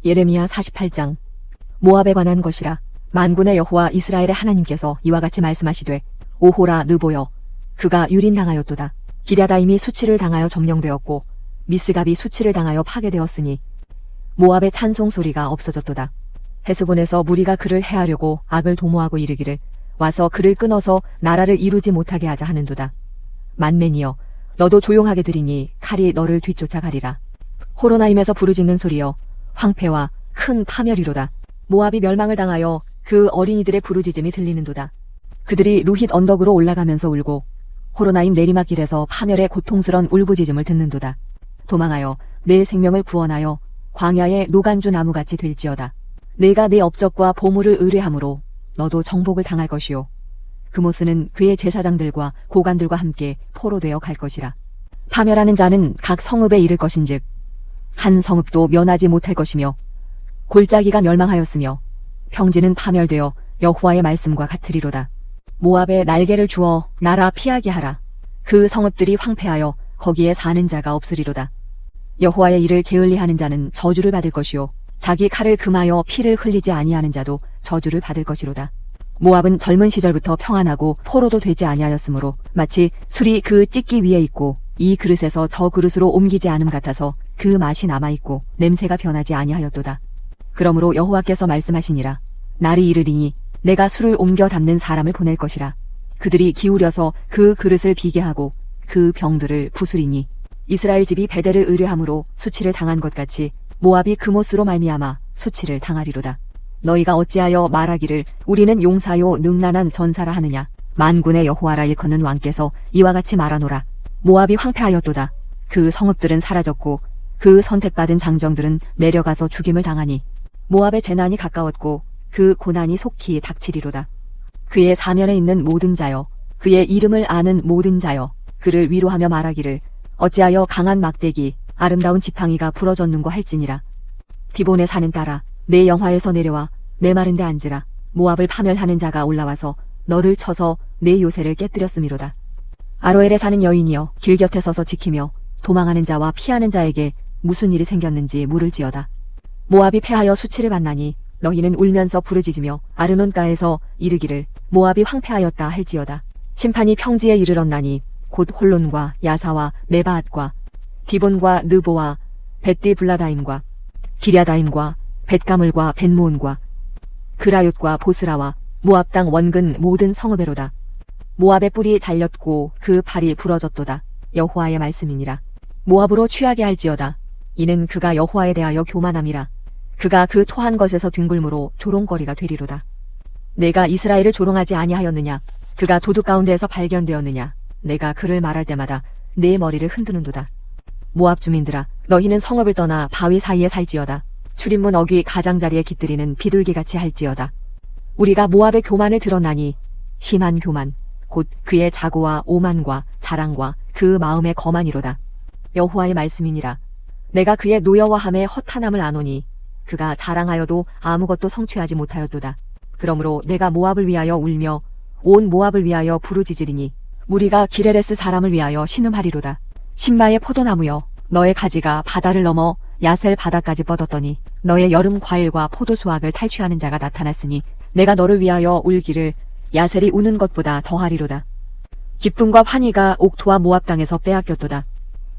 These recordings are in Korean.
예레미야 48장. 모압에 관한 것이라. 만군의 여호와 이스라엘의 하나님께서 이와 같이 말씀하시되, 오호라 느보여, 그가 유린당하였도다. 기랴다임이 수치를 당하여 점령되었고 미스갑이 수치를 당하여 파괴되었으니 모압의 찬송 소리가 없어졌도다. 헤스본에서 무리가 그를 해하려고 악을 도모하고 이르기를, 와서 그를 끊어서 나라를 이루지 못하게 하자 하는도다. 만맨이여, 너도 조용하게 되리니 칼이 너를 뒤쫓아가리라. 호로나임에서 부르짖는 소리여, 황폐와 큰 파멸이로다. 모압이 멸망을 당하여 그 어린이들의 부르짖음이 들리는도다. 그들이 루힛 언덕으로 올라가면서 울고 호로나임 내리막길에서 파멸의 고통스런 울부짖음을 듣는도다. 도망하여 내 생명을 구원하여 광야의 노간주 나무같이 될지어다. 내가 내 업적과 보물을 의뢰함으로 너도 정복을 당할 것이요, 그모스는 그의 제사장들과 고관들과 함께 포로되어 갈 것이라. 파멸하는 자는 각 성읍에 이를 것인즉 한 성읍도 면하지 못할 것이며, 골짜기가 멸망하였으며 평지는 파멸되어 여호와의 말씀과 같으리로다. 모압에 날개를 주어 나라 피하게 하라. 그 성읍들이 황폐하여 거기에 사는 자가 없으리로다. 여호와의 일을 게을리하는 자는 저주를 받을 것이요, 자기 칼을 금하여 피를 흘리지 아니하는 자도 저주를 받을 것이로다. 모압은 젊은 시절부터 평안하고 포로도 되지 아니하였으므로 마치 술이 그 찢기 위에 있고 이 그릇에서 저 그릇으로 옮기지 않음 같아서 그 맛이 남아있고 냄새가 변하지 아니하였도다. 그러므로 여호와께서 말씀하시니라. 날이 이르리니 내가 술을 옮겨 담는 사람을 보낼 것이라. 그들이 기울여서 그 그릇을 비게 하고 그 병들을 부수리니 이스라엘 집이 베델을 의뢰함으로 수치를 당한 것 같이 모압이 그못으로 말미암아 수치를 당하리로다. 너희가 어찌하여 말하기를 우리는 용사요 능란한 전사라 하느냐. 만군의 여호와라 일컫는 왕께서 이와 같이 말하노라. 모압이 황폐하였도다. 그 성읍들은 사라졌고 그 선택받은 장정들은 내려가서 죽임을 당하니 모압의 재난이 가까웠고 그 고난이 속히 닥치리로다. 그의 사면에 있는 모든 자여, 그의 이름을 아는 모든 자여, 그를 위로하며 말하기를 어찌하여 강한 막대기 아름다운 지팡이가 부러졌는고 할지니라. 디본에 사는 딸아, 내 영화에서 내려와 메마른 데 앉으라. 모압을 파멸하는 자가 올라와서 너를 쳐서 내 요새를 깨뜨렸음이로다. 아로엘에 사는 여인이여, 길 곁에 서서 지키며 도망하는 자와 피하는 자에게 무슨 일이 생겼는지 물을지어다. 모압이 패하여 수치를 받나니 너희는 울면서 부르짖으며 아르논가에서 이르기를 모압이 황폐하였다 할지어다. 심판이 평지에 이르렀나니 곧 홀론과 야사와 메바앗과 디본과 느보와 벳디블라다임과 기랴다임과 벳가물과 벳모온과 그라옅과 보스라와 모압 땅 원근 모든 성읍에로다. 모압의 뿔이 잘렸고 그 발이 부러졌도다. 여호와의 말씀이니라. 모압으로 취하게 할지어다. 이는 그가 여호와에 대하여 교만함이라. 그가 그 토한 것에서 뒹굴므로 조롱거리가 되리로다. 내가 이스라엘을 조롱하지 아니하였느냐. 그가 도둑 가운데에서 발견되었느냐. 내가 그를 말할 때마다 내 머리를 흔드는도다. 모압 주민들아, 너희는 성읍을 떠나 바위 사이에 살지어다. 출입문 어귀 가장자리에 깃들이는 비둘기같이 할지어다. 우리가 모압의 교만을 드러나니 심한 교만, 곧 그의 자고와 오만과 자랑과 그 마음의 거만이로다. 여호와의 말씀이니라. 내가 그의 노여워함에 허탄함을 아노니 그가 자랑하여도 아무것도 성취하지 못하였도다. 그러므로 내가 모압을 위하여 울며 온 모압을 위하여 부르짖으리니 무리가 기레레스 사람을 위하여 신음하리로다. 신바의 포도나무여, 너의 가지가 바다를 넘어 야셀 바다까지 뻗었더니 너의 여름 과일과 포도 수확을 탈취하는 자가 나타났으니 내가 너를 위하여 울기를 야셀이 우는 것보다 더하리로다. 기쁨과 환희가 옥토와 모압 땅에서 빼앗겼도다.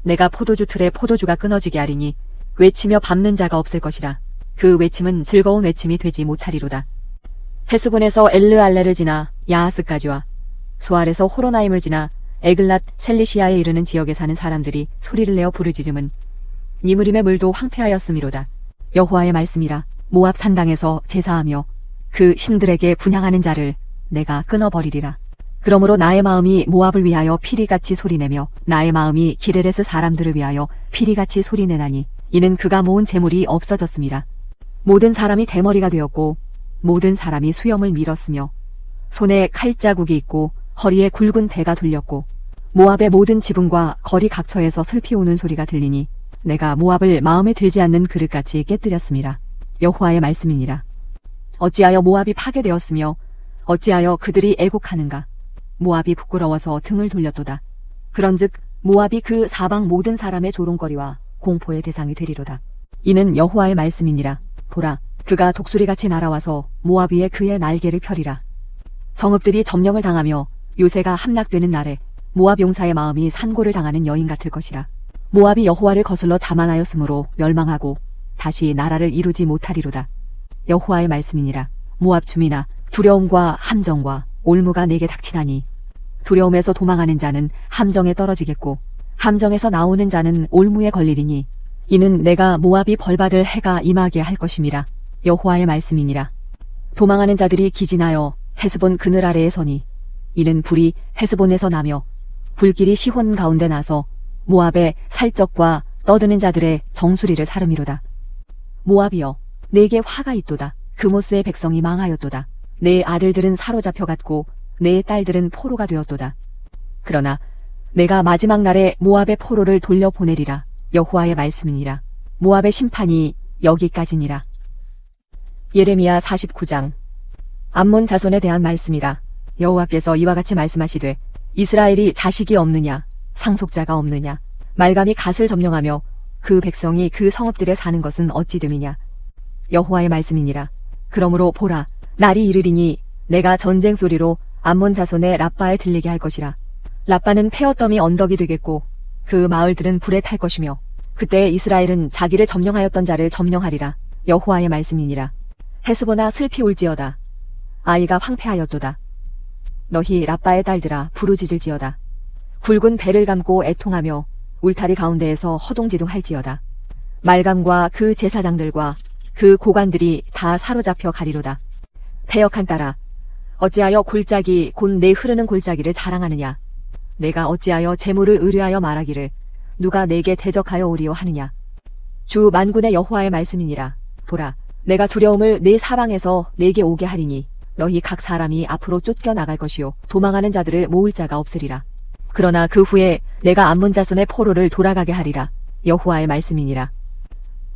내가 포도주 틀에 포도주가 끊어지게 하리니 외치며 밟는 자가 없을 것이라. 그 외침은 즐거운 외침이 되지 못하리로다. 헤스본에서 엘르알레를 지나 야하스까지와 소알에서 호로나임을 지나 에글랏 셀리시아에 이르는 지역에 사는 사람들이 소리를 내어 부르짖음은 니므림의 물도 황폐하였음이로다. 여호와의 말씀이라. 모압 산당에서 제사하며 그 신들에게 분향하는 자를 내가 끊어버리리라. 그러므로 나의 마음이 모압을 위하여 피리같이 소리내며 나의 마음이 기레레스 사람들을 위하여 피리같이 소리내나니 이는 그가 모은 재물이 없어졌습니다. 모든 사람이 대머리가 되었고 모든 사람이 수염을 밀었으며 손에 칼자국이 있고 허리에 굵은 배가 둘렸고 모압의 모든 지붕과 거리 각처에서 슬피 우는 소리가 들리니 내가 모압을 마음에 들지 않는 그릇같이 깨뜨렸습니다. 여호와의 말씀이니라. 어찌하여 모압이 파괴되었으며 어찌하여 그들이 애곡하는가. 모압이 부끄러워서 등을 돌렸도다. 그런즉 모압이 그 사방 모든 사람의 조롱거리와 공포의 대상이 되리로다. 이는 여호와의 말씀이니라. 보라, 그가 독수리같이 날아와서 모압 위에 그의 날개를 펴리라. 성읍들이 점령을 당하며 요새가 함락되는 날에 모압 용사의 마음이 산고를 당하는 여인 같을 것이라. 모압이 여호와를 거슬러 자만하였으므로 멸망하고 다시 나라를 이루지 못하리로다. 여호와의 말씀이니라. 모압 주민아, 두려움과 함정과 올무가 내게 닥치나니 두려움에서 도망하는 자는 함정에 떨어지겠고 함정에서 나오는 자는 올무에 걸리리니 이는 내가 모압이 벌받을 해가 임하게 할 것임이라. 여호와의 말씀이니라. 도망하는 자들이 기진하여 헤스본 그늘 아래에 서니 이는 불이 헤스본에서 나며 불길이 시혼 가운데 나서 모압의 살적과 떠드는 자들의 정수리를 사름이로다. 모압이여, 내게 화가 있도다. 그모스의 백성이 망하였도다. 내 아들들은 사로잡혀 갔고 내 딸들은 포로가 되었도다. 그러나 내가 마지막 날에 모압의 포로를 돌려보내리라. 여호와의 말씀이니라. 모압의 심판이 여기까지니라. 예레미야 49장. 암몬 자손에 대한 말씀이라. 여호와께서 이와 같이 말씀하시되 이스라엘이 자식이 없느냐, 상속자가 없느냐, 말감이 갓을 점령하며 그 백성이 그 성읍들에 사는 것은 어찌 됨이냐. 여호와의 말씀이니라. 그러므로 보라, 날이 이르리니 내가 전쟁 소리로 암몬 자손의 라빠에 들리게 할 것이라. 라빠는 폐허더미 언덕이 되겠고 그 마을들은 불에 탈 것이며 그때 이스라엘은 자기를 점령하였던 자를 점령하리라. 여호와의 말씀이니라. 헤스보나 슬피 울지어다. 아이가 황폐하였도다. 너희 라빠의 딸들아 부르짖을지어다. 굵은 배를 감고 애통하며 울타리 가운데에서 허둥지둥할지어다. 말감과 그 제사장들과 그 고관들이 다 사로잡혀 가리로다. 패역한 딸아, 어찌하여 골짜기 곧 내 흐르는 골짜기를 자랑하느냐. 내가 어찌하여 재물을 의뢰하여 말하기를 누가 내게 대적하여 오리오 하느냐. 주 만군의 여호와의 말씀이니라. 보라, 내가 두려움을 내 사방에서 내게 오게 하리니 너희 각 사람이 앞으로 쫓겨나갈 것이요 도망하는 자들을 모을 자가 없으리라. 그러나 그 후에 내가 암몬 자손의 포로를 돌아가게 하리라. 여호와의 말씀이니라.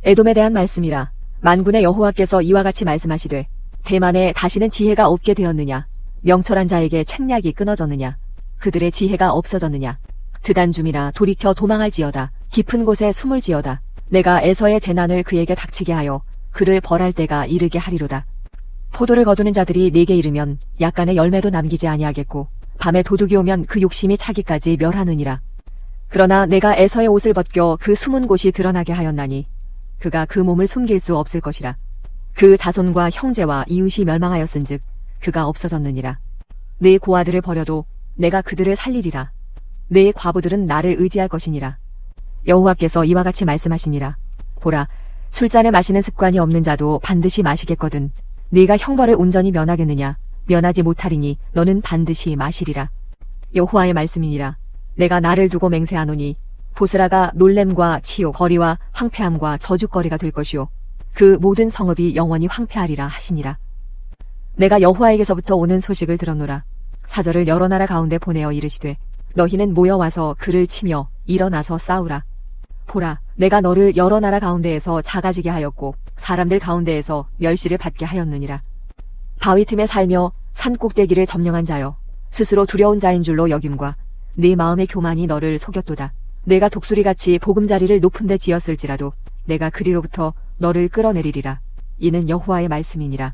에돔에 대한 말씀이라. 만군의 여호와께서 이와 같이 말씀하시되 대만에 다시는 지혜가 없게 되었느냐. 명철한 자에게 책략이 끊어졌느냐. 그들의 지혜가 없어졌느냐. 드단줌이나 돌이켜 도망할지어다. 깊은 곳에 숨을지어다. 내가 에서의 재난을 그에게 닥치게 하여 그를 벌할 때가 이르게 하리로다. 포도를 거두는 자들이 내게 이르면 약간의 열매도 남기지 아니하겠고 밤에 도둑이 오면 그 욕심이 차기까지 멸하느니라. 그러나 내가 에서의 옷을 벗겨 그 숨은 곳이 드러나게 하였나니 그가 그 몸을 숨길 수 없을 것이라. 그 자손과 형제와 이웃이 멸망하였은즉 그가 없어졌느니라. 내 고아들을 버려도 내가 그들을 살리리라. 내 과부들은 나를 의지할 것이니라. 여호와께서 이와 같이 말씀하시니라. 보라, 술잔을 마시는 습관이 없는 자도 반드시 마시겠거든. 네가 형벌을 온전히 면하겠느냐. 면하지 못하리니 너는 반드시 마시리라. 여호와의 말씀이니라. 내가 나를 두고 맹세하노니 보스라가 놀램과 치욕, 거리와 황폐함과 저주거리가 될 것이요 그 모든 성읍이 영원히 황폐하리라 하시니라. 내가 여호와에게서부터 오는 소식을 들었노라. 사절을 여러 나라 가운데 보내어 이르시되 너희는 모여와서 그를 치며 일어나서 싸우라. 보라, 내가 너를 여러 나라 가운데에서 작아지게 하였고 사람들 가운데에서 멸시를 받게 하였느니라. 바위 틈에 살며 산 꼭대기를 점령한 자여, 스스로 두려운 자인 줄로 여김과 네 마음의 교만이 너를 속였도다. 내가 독수리같이 보금자리를 높은 데 지었을지라도 내가 그리로부터 너를 끌어내리리라. 이는 여호와의 말씀이니라.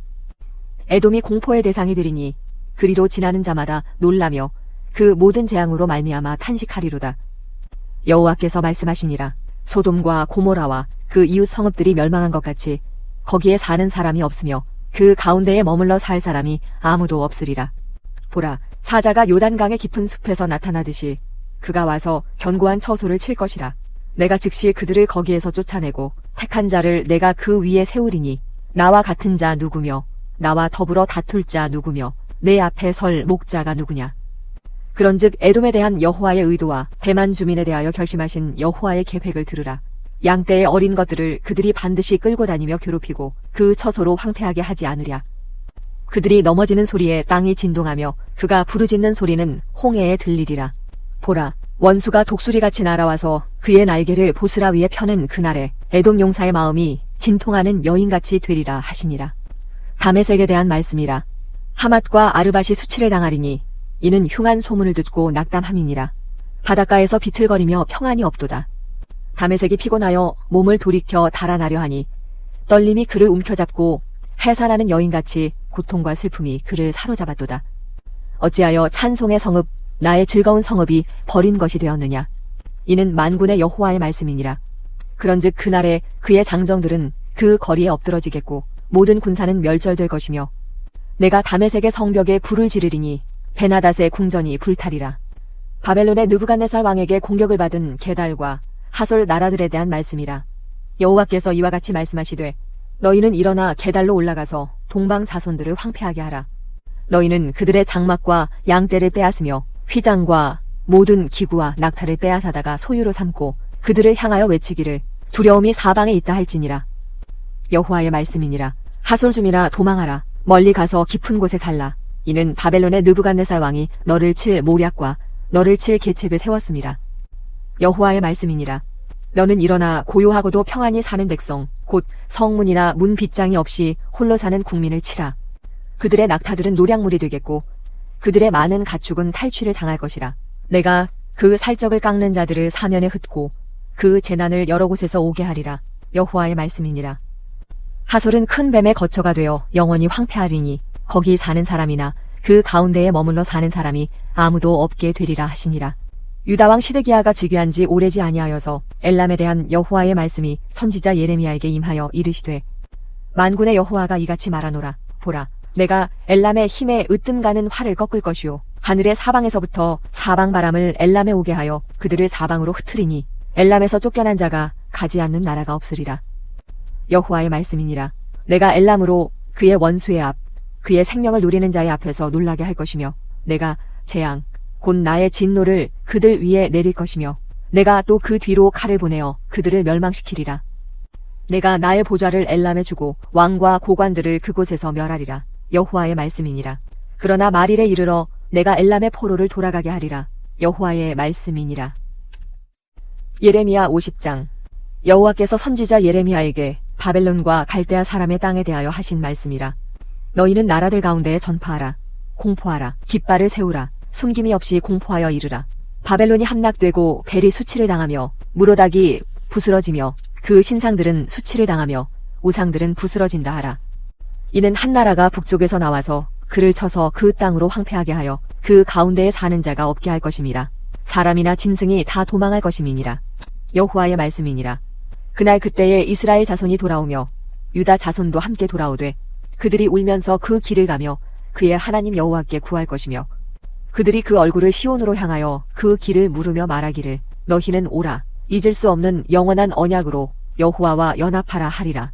에돔이 공포의 대상이 되리니 그리로 지나는 자마다 놀라며 그 모든 재앙으로 말미암아 탄식하리로다. 여호와께서 말씀하시니라. 소돔과 고모라와 그 이웃 성읍들이 멸망한 것 같이 거기에 사는 사람이 없으며 그 가운데에 머물러 살 사람이 아무도 없으리라. 보라, 사자가 요단강의 깊은 숲에서 나타나듯이 그가 와서 견고한 처소를 칠 것이라. 내가 즉시 그들을 거기에서 쫓아내고 택한 자를 내가 그 위에 세우리니 나와 같은 자 누구며 나와 더불어 다툴 자 누구며 내 앞에 설 목자가 누구냐. 그런즉 에돔에 대한 여호와의 의도와 대만 주민에 대하여 결심하신 여호와의 계획을 들으라. 양떼의 어린 것들을 그들이 반드시 끌고 다니며 괴롭히고 그 처소로 황폐하게 하지 않으랴. 그들이 넘어지는 소리에 땅이 진동하며 그가 부르짖는 소리는 홍해에 들리리라. 보라, 원수가 독수리같이 날아와서 그의 날개를 보스라 위에 펴는 그날에 에돔 용사의 마음이 진통하는 여인같이 되리라 하시니라. 다메섹에 대한 말씀이라. 하맛과 아르밧이 수치를 당하리니 이는 흉한 소문을 듣고 낙담함이니라. 바닷가에서 비틀거리며 평안이 없도다. 다메섹이 피곤하여 몸을 돌이켜 달아나려 하니 떨림이 그를 움켜잡고 해산하는 여인같이 고통과 슬픔이 그를 사로잡았도다. 어찌하여 찬송의 성읍, 나의 즐거운 성읍이 버린 것이 되었느냐. 이는 만군의 여호와의 말씀이니라. 그런즉 그날에 그의 장정들은 그 거리에 엎드러지겠고 모든 군사는 멸절될 것이며 내가 다메섹의 성벽에 불을 지르리니 베나닷의 궁전이 불타리라. 바벨론의 느부갓네살 왕에게 공격을 받은 게달과 하솔 나라들에 대한 말씀이라. 여호와께서 이와 같이 말씀하시되 너희는 일어나 게달로 올라가서 동방 자손들을 황폐하게 하라. 너희는 그들의 장막과 양떼를 빼앗으며 휘장과 모든 기구와 낙타를 빼앗아다가 소유로 삼고 그들을 향하여 외치기를 두려움이 사방에 있다 할지니라. 여호와의 말씀이니라. 하솔 줌이라 도망하라. 멀리 가서 깊은 곳에 살라. 이는 바벨론의 느부갓네살 왕이 너를 칠 모략과 너를 칠 계책을 세웠음이라. 여호와의 말씀이니라. 너는 일어나 고요하고도 평안히 사는 백성 곧 성문이나 문 빗장이 없이 홀로 사는 국민을 치라. 그들의 낙타들은 노략물이 되겠고 그들의 많은 가축은 탈취를 당할 것이라. 내가 그 살적을 깎는 자들을 사면에 흩고 그 재난을 여러 곳에서 오게 하리라. 여호와의 말씀이니라. 하솔은 큰 뱀의 거처가 되어 영원히 황폐하리니 거기 사는 사람이나 그 가운데에 머물러 사는 사람이 아무도 없게 되리라 하시니라. 유다왕 시드기야가 즉위한 지 오래지 아니하여서 엘람에 대한 여호와의 말씀이 선지자 예레미야에게 임하여 이르시되 만군의 여호와가 이같이 말하노라. 보라, 내가 엘람의 힘에 으뜸가는 활을 꺾을 것이요 하늘의 사방에서부터 사방 바람을 엘람에 오게 하여 그들을 사방으로 흩으리니 엘람에서 쫓겨난 자가 가지 않는 나라가 없으리라. 여호와의 말씀이니라. 내가 엘람으로 그의 원수의 앞 그의 생명을 누리는 자의 앞에서 놀라게 할 것이며 내가 재앙 곧 나의 진노를 그들 위에 내릴 것이며 내가 또 그 뒤로 칼을 보내어 그들을 멸망시키리라. 내가 나의 보좌를 엘람에 주고 왕과 고관들을 그곳에서 멸하리라. 여호와의 말씀이니라. 그러나 말일에 이르러 내가 엘람의 포로를 돌아가게 하리라. 여호와의 말씀이니라. 예레미야 50장. 여호와께서 선지자 예레미야에게 바벨론과 갈대아 사람의 땅에 대하여 하신 말씀이라. 너희는 나라들 가운데에 전파하라. 공포하라. 깃발을 세우라. 숨김이 없이 공포하여 이르라. 바벨론이 함락되고 벨이 수치를 당하며 무로닥이 부스러지며 그 신상들은 수치를 당하며 우상들은 부스러진다 하라. 이는 한 나라가 북쪽에서 나와서 그를 쳐서 그 땅으로 황폐하게 하여 그 가운데에 사는 자가 없게 할 것임이라. 사람이나 짐승이 다 도망할 것임이니라. 여호와의 말씀이니라. 그날 그때에 이스라엘 자손이 돌아오며 유다 자손도 함께 돌아오되 그들이 울면서 그 길을 가며 그의 하나님 여호와께 구할 것이며 그들이 그 얼굴을 시온으로 향하여 그 길을 물으며 말하기를 너희는 오라. 잊을 수 없는 영원한 언약으로 여호와와 연합하라 하리라.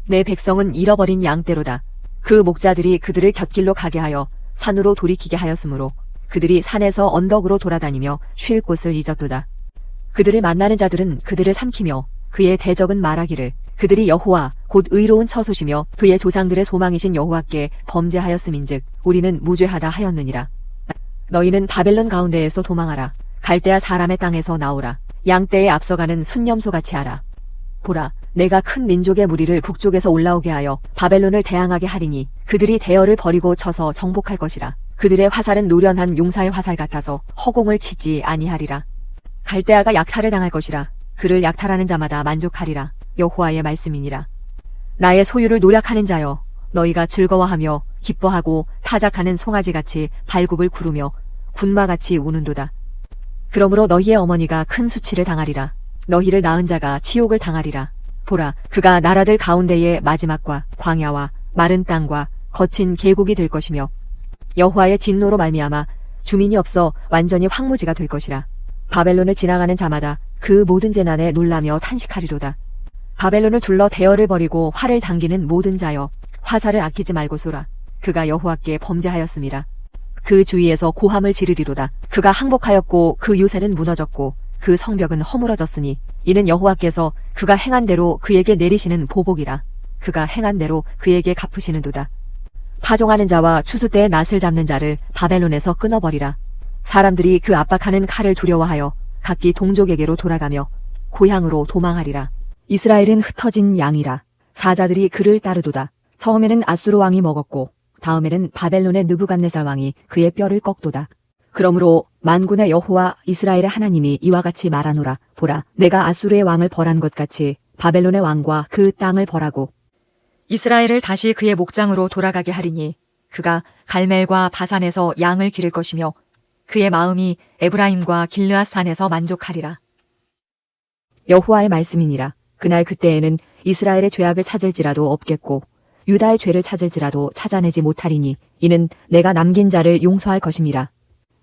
내 백성은 잃어버린 양떼로다. 그 목자들이 그들을 곁길로 가게 하여 산으로 돌이키게 하였으므로 그들이 산에서 언덕으로 돌아다니며 쉴 곳을 잊었도다. 그들을 만나는 자들은 그들을 삼키며 그의 대적은 말하기를 그들이 여호와 곧 의로운 처소시며 그의 조상들의 소망이신 여호와께 범죄하였음인즉 우리는 무죄하다 하였느니라. 너희는 바벨론 가운데에서 도망하라. 갈대아 사람의 땅에서 나오라. 양떼에 앞서가는 순념소같이 하라. 보라, 내가 큰 민족의 무리를 북쪽에서 올라오게 하여 바벨론을 대항하게 하리니 그들이 대열을 버리고 쳐서 정복할 것이라. 그들의 화살은 노련한 용사의 화살 같아서 허공을 치지 아니하리라. 갈대아가 약탈을 당할 것이라. 그를 약탈하는 자마다 만족하리라. 여호와의 말씀이니라. 나의 소유를 노략하는 자여, 너희가 즐거워하며 기뻐하고 타작하는 송아지같이 발굽을 구르며 군마같이 우는도다. 그러므로 너희의 어머니가 큰 수치를 당하리라. 너희를 낳은 자가 치욕을 당하리라. 보라, 그가 나라들 가운데의 마지막과 광야와 마른 땅과 거친 계곡이 될 것이며 여호와의 진노로 말미암아 주민이 없어 완전히 황무지가 될 것이라. 바벨론을 지나가는 자마다 그 모든 재난에 놀라며 탄식하리로다. 바벨론을 둘러 대열을 벌이고 활을 당기는 모든 자여, 화살을 아끼지 말고 쏘라. 그가 여호와께 범죄하였음이라. 그 주위에서 고함을 지르리로다. 그가 항복하였고 그 요새는 무너졌고 그 성벽은 허물어졌으니 이는 여호와께서 그가 행한 대로 그에게 내리시는 보복이라. 그가 행한 대로 그에게 갚으시는도다. 파종하는 자와 추수 때에 낫을 잡는 자를 바벨론에서 끊어버리라. 사람들이 그 압박하는 칼을 두려워하여 각기 동족에게로 돌아가며 고향으로 도망하리라. 이스라엘은 흩어진 양이라. 사자들이 그를 따르도다. 처음에는 아수르 왕이 먹었고 다음에는 바벨론의 느부갓네살 왕이 그의 뼈를 꺾도다. 그러므로 만군의 여호와 이스라엘의 하나님이 이와 같이 말하노라. 보라, 내가 아수르의 왕을 벌한 것 같이 바벨론의 왕과 그 땅을 벌하고 이스라엘을 다시 그의 목장으로 돌아가게 하리니 그가 갈멜과 바산에서 양을 기를 것이며 그의 마음이 에브라임과 길르앗 산에서 만족하리라. 여호와의 말씀이니라. 그날 그때에는 이스라엘의 죄악을 찾을지라도 없겠고 유다의 죄를 찾을지라도 찾아내지 못하리니 이는 내가 남긴 자를 용서할 것임이라.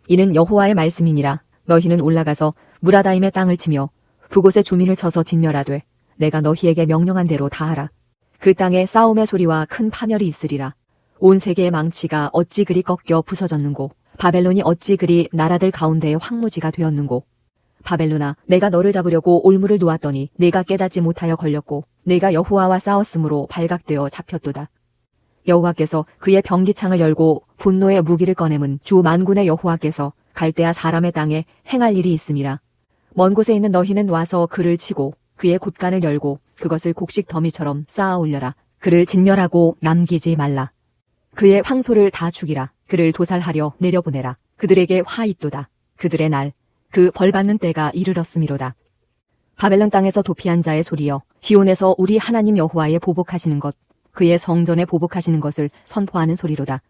이는 여호와의 말씀이니라. 너희는 올라가서 무라다임의 땅을 치며 그곳의 주민을 쳐서 진멸하되 내가 너희에게 명령한 대로 다 하라. 그 땅에 싸움의 소리와 큰 파멸이 있으리라. 온 세계의 망치가 어찌 그리 꺾여 부서졌는고 바벨론이 어찌 그리 나라들 가운데의 황무지가 되었는고. 바벨론아, 내가 너를 잡으려고 올무를 놓았더니 내가 깨닫지 못하여 걸렸고 내가 여호와와 싸웠으므로 발각되어 잡혔도다. 여호와께서 그의 병기창을 열고 분노의 무기를 꺼내문 주 만군의 여호와께서 갈대아 사람의 땅에 행할 일이 있음이라. 먼 곳에 있는 너희는 와서 그를 치고 그의 곳간을 열고 그것을 곡식 더미처럼 쌓아 올려라. 그를 진멸하고 남기지 말라. 그의 황소를 다 죽이라. 그를 도살하려 내려보내라. 그들에게 화 있도다. 그들의 날, 그 벌받는 때가 이르렀음이로다. 바벨론 땅에서 도피한 자의 소리여, 지온에서 우리 하나님 여호와의 보복하시는 것, 그의 성전에 보복하시는 것을 선포하는 소리로다.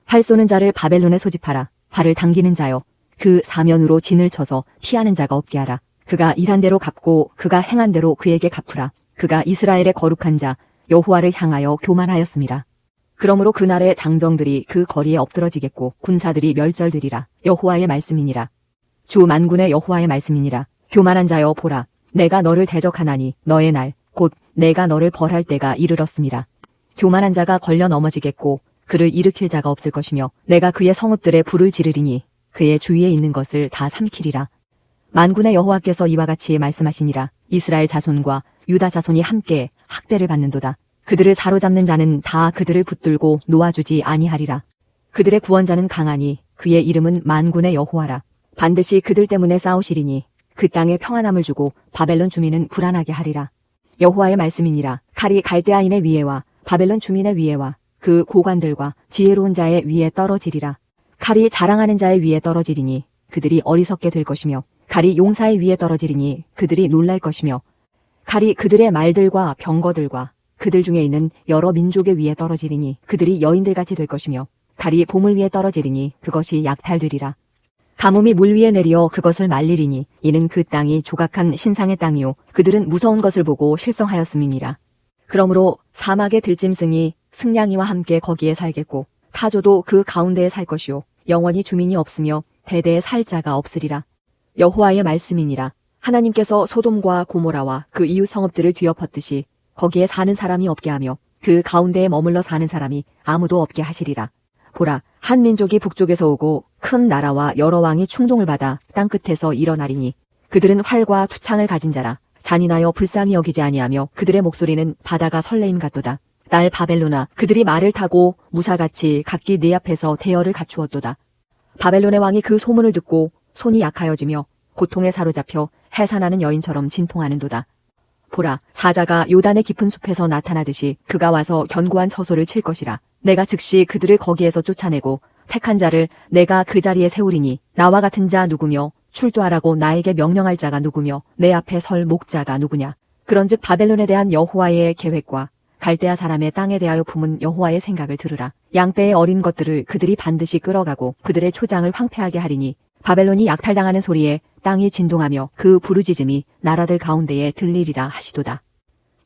활 쏘는 자를 바벨론에 소집하라. 활을 당기는 자여, 그 사면으로 진을 쳐서 피하는 자가 없게 하라. 그가 일한 대로 갚고 그가 행한 대로 그에게 갚으라. 그가 이스라엘의 거룩한 자 여호와를 향하여 교만하였음이라. 그러므로 그날의 장정들이 그 거리에 엎드러지겠고 군사들이 멸절되리라. 여호와의 말씀이니라. 주 만군의 여호와의 말씀이니라. 교만한 자여 보라. 내가 너를 대적하나니 너의 날 곧 내가 너를 벌할 때가 이르렀음이라. 교만한 자가 걸려 넘어지겠고 그를 일으킬 자가 없을 것이며 내가 그의 성읍들에 불을 지르리니 그의 주위에 있는 것을 다 삼키리라. 만군의 여호와께서 이와 같이 말씀하시니라. 이스라엘 자손과 유다 자손이 함께 학대를 받는도다. 그들을 사로잡는 자는 다 그들을 붙들고 놓아주지 아니하리라. 그들의 구원자는 강하니 그의 이름은 만군의 여호와라. 반드시 그들 때문에 싸우시리니 그 땅에 평안함을 주고 바벨론 주민은 불안하게 하리라. 여호와의 말씀이니라. 칼이 갈대아인의 위에와 바벨론 주민의 위에와 그 고관들과 지혜로운 자의 위에 떨어지리라. 칼이 자랑하는 자의 위에 떨어지리니 그들이 어리석게 될 것이며 칼이 용사의 위에 떨어지리니 그들이 놀랄 것이며 칼이 그들의 말들과 병거들과 그들 중에 있는 여러 민족의 위에 떨어지리니 그들이 여인들같이 될 것이며 칼이 보물 위에 떨어지리니 그것이 약탈되리라. 가뭄이 물 위에 내려 그것을 말리리니 이는 그 땅이 조각한 신상의 땅이요 그들은 무서운 것을 보고 실성하였음이니라. 그러므로 사막의 들짐승이 승냥이와 함께 거기에 살겠고 타조도 그 가운데에 살 것이요 영원히 주민이 없으며 대대에 살 자가 없으리라. 여호와의 말씀이니라. 하나님께서 소돔과 고모라와 그 이웃 성읍들을 뒤엎었듯이 거기에 사는 사람이 없게 하며 그 가운데에 머물러 사는 사람이 아무도 없게 하시리라. 보라, 한 민족이 북쪽에서 오고 큰 나라와 여러 왕이 충동을 받아 땅끝에서 일어나리니 그들은 활과 투창을 가진 자라. 잔인하여 불쌍히 여기지 아니하며 그들의 목소리는 바다가 설레임 같도다. 딸 바벨론아, 그들이 말을 타고 무사같이 각기 네 앞에서 대열을 갖추었도다. 바벨론의 왕이 그 소문을 듣고 손이 약하여지며 고통에 사로잡혀 해산하는 여인처럼 진통하는도다. 보라, 사자가 요단의 깊은 숲에서 나타나듯이 그가 와서 견고한 처소를 칠 것이라. 내가 즉시 그들을 거기에서 쫓아내고 택한 자를 내가 그 자리에 세우리니 나와 같은 자 누구며 출두하라고 나에게 명령할 자가 누구며 내 앞에 설 목자가 누구냐. 그런즉 바벨론에 대한 여호와의 계획과 갈대아 사람의 땅에 대하여 품은 여호와의 생각을 들으라. 양떼의 어린 것들을 그들이 반드시 끌어가고 그들의 초장을 황폐하게 하리니 바벨론이 약탈당하는 소리에 땅이 진동하며 그 부르짖음이 나라들 가운데에 들리리라 하시도다.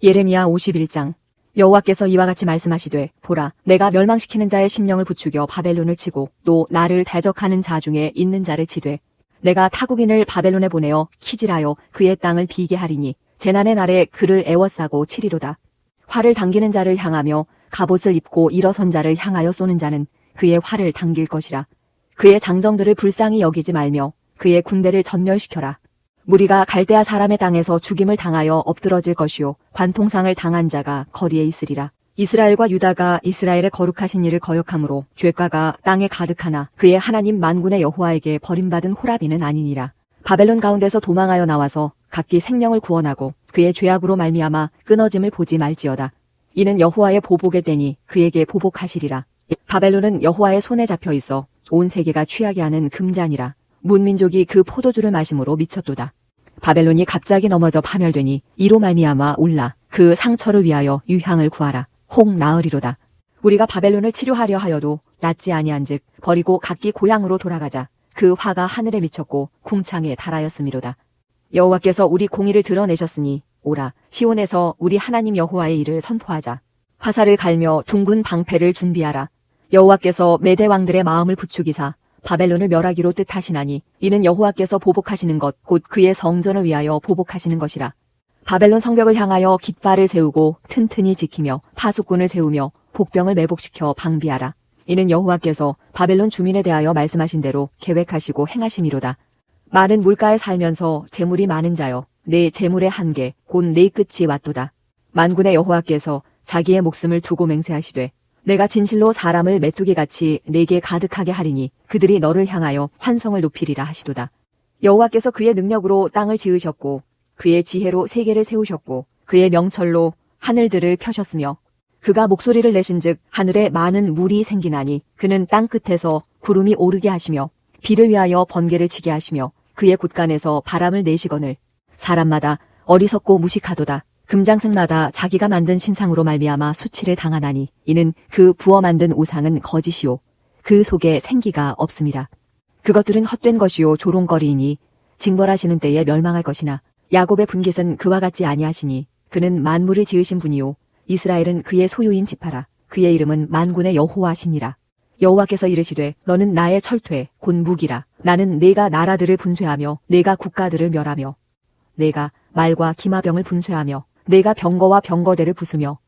예레미야 51장. 여호와께서 이와 같이 말씀하시되 보라, 내가 멸망시키는 자의 심령을 부추겨 바벨론을 치고 또 나를 대적하는 자 중에 있는 자를 치되 내가 타국인을 바벨론에 보내어 키질하여 그의 땅을 비게 하리니 재난의 날에 그를 애워싸고 치리로다. 활을 당기는 자를 향하며 갑옷을 입고 일어선 자를 향하여 쏘는 자는 그의 활을 당길 것이라. 그의 장정들을 불쌍히 여기지 말며 그의 군대를 전멸시켜라. 무리가 갈대아 사람의 땅에서 죽임을 당하여 엎드러질 것이요 관통상을 당한 자가 거리에 있으리라. 이스라엘과 유다가 이스라엘의 거룩하신 이를 거역함으로 죄가가 땅에 가득하나 그의 하나님 만군의 여호와에게 버림받은 호라비는 아니니라. 바벨론 가운데서 도망하여 나와서 각기 생명을 구원하고 그의 죄악으로 말미암아 끊어짐을 보지 말지어다. 이는 여호와의 보복의 때니 그에게 보복하시리라. 바벨론은 여호와의 손에 잡혀 있어 온 세계가 취하게 하는 금잔이라. 문민족이 그 포도주를 마심으로 미쳤도다. 바벨론이 갑자기 넘어져 파멸되니 이로 말미암아 울라. 그 상처를 위하여 유향을 구하라. 혹 나으리로다. 우리가 바벨론을 치료하려 하여도 낫지 아니한즉 버리고 각기 고향으로 돌아가자. 그 화가 하늘에 미쳤고 궁창에 달하였음이로다. 여호와께서 우리 공의를 드러내셨으니 오라 시온에서 우리 하나님 여호와의 일을 선포하자. 화살을 갈며 둥근 방패를 준비하라. 여호와께서 메대 왕들의 마음을 부추기사 바벨론을 멸하기로 뜻하시나니 이는 여호와께서 보복하시는 것 곧 그의 성전을 위하여 보복하시는 것이라. 바벨론 성벽을 향하여 깃발을 세우고 튼튼히 지키며 파수꾼을 세우며 복병을 매복시켜 방비하라. 이는 여호와께서 바벨론 주민에 대하여 말씀하신 대로 계획하시고 행하심이로다. 많은 물가에 살면서 재물이 많은 자여 내 재물의 한계 곧 내 끝이 왔도다. 만군의 여호와께서 자기의 목숨을 두고 맹세하시되 내가 진실로 사람을 메뚜기같이 내게 가득하게 하리니 그들이 너를 향하여 환성을 높이리라 하시도다. 여호와께서 그의 능력으로 땅을 지으셨고 그의 지혜로 세계를 세우셨고 그의 명철로 하늘들을 펴셨으며 그가 목소리를 내신즉 하늘에 많은 물이 생기나니 그는 땅 끝에서 구름이 오르게 하시며 비를 위하여 번개를 치게 하시며 그의 곳간에서 바람을 내시거늘 사람마다 어리석고 무식하도다. 금장색마다 자기가 만든 신상으로 말미암아 수치를 당하나니 이는 그 부어 만든 우상은 거짓이요 그 속에 생기가 없음이라. 그것들은 헛된 것이요 조롱거리이니 징벌하시는 때에 멸망할 것이나 야곱의 분깃은 그와 같지 아니하시니 그는 만물을 지으신 분이요 이스라엘은 그의 소유인 지파라. 그의 이름은 만군의 여호와시니라. 여호와께서 이르시되 너는 나의 철퇴 곧 무기라. 나는 내가 나라들을 분쇄하며 내가 국가들을 멸하며 내가 말과 기마병을 분쇄하며 내가 병거와 병거대를 부수며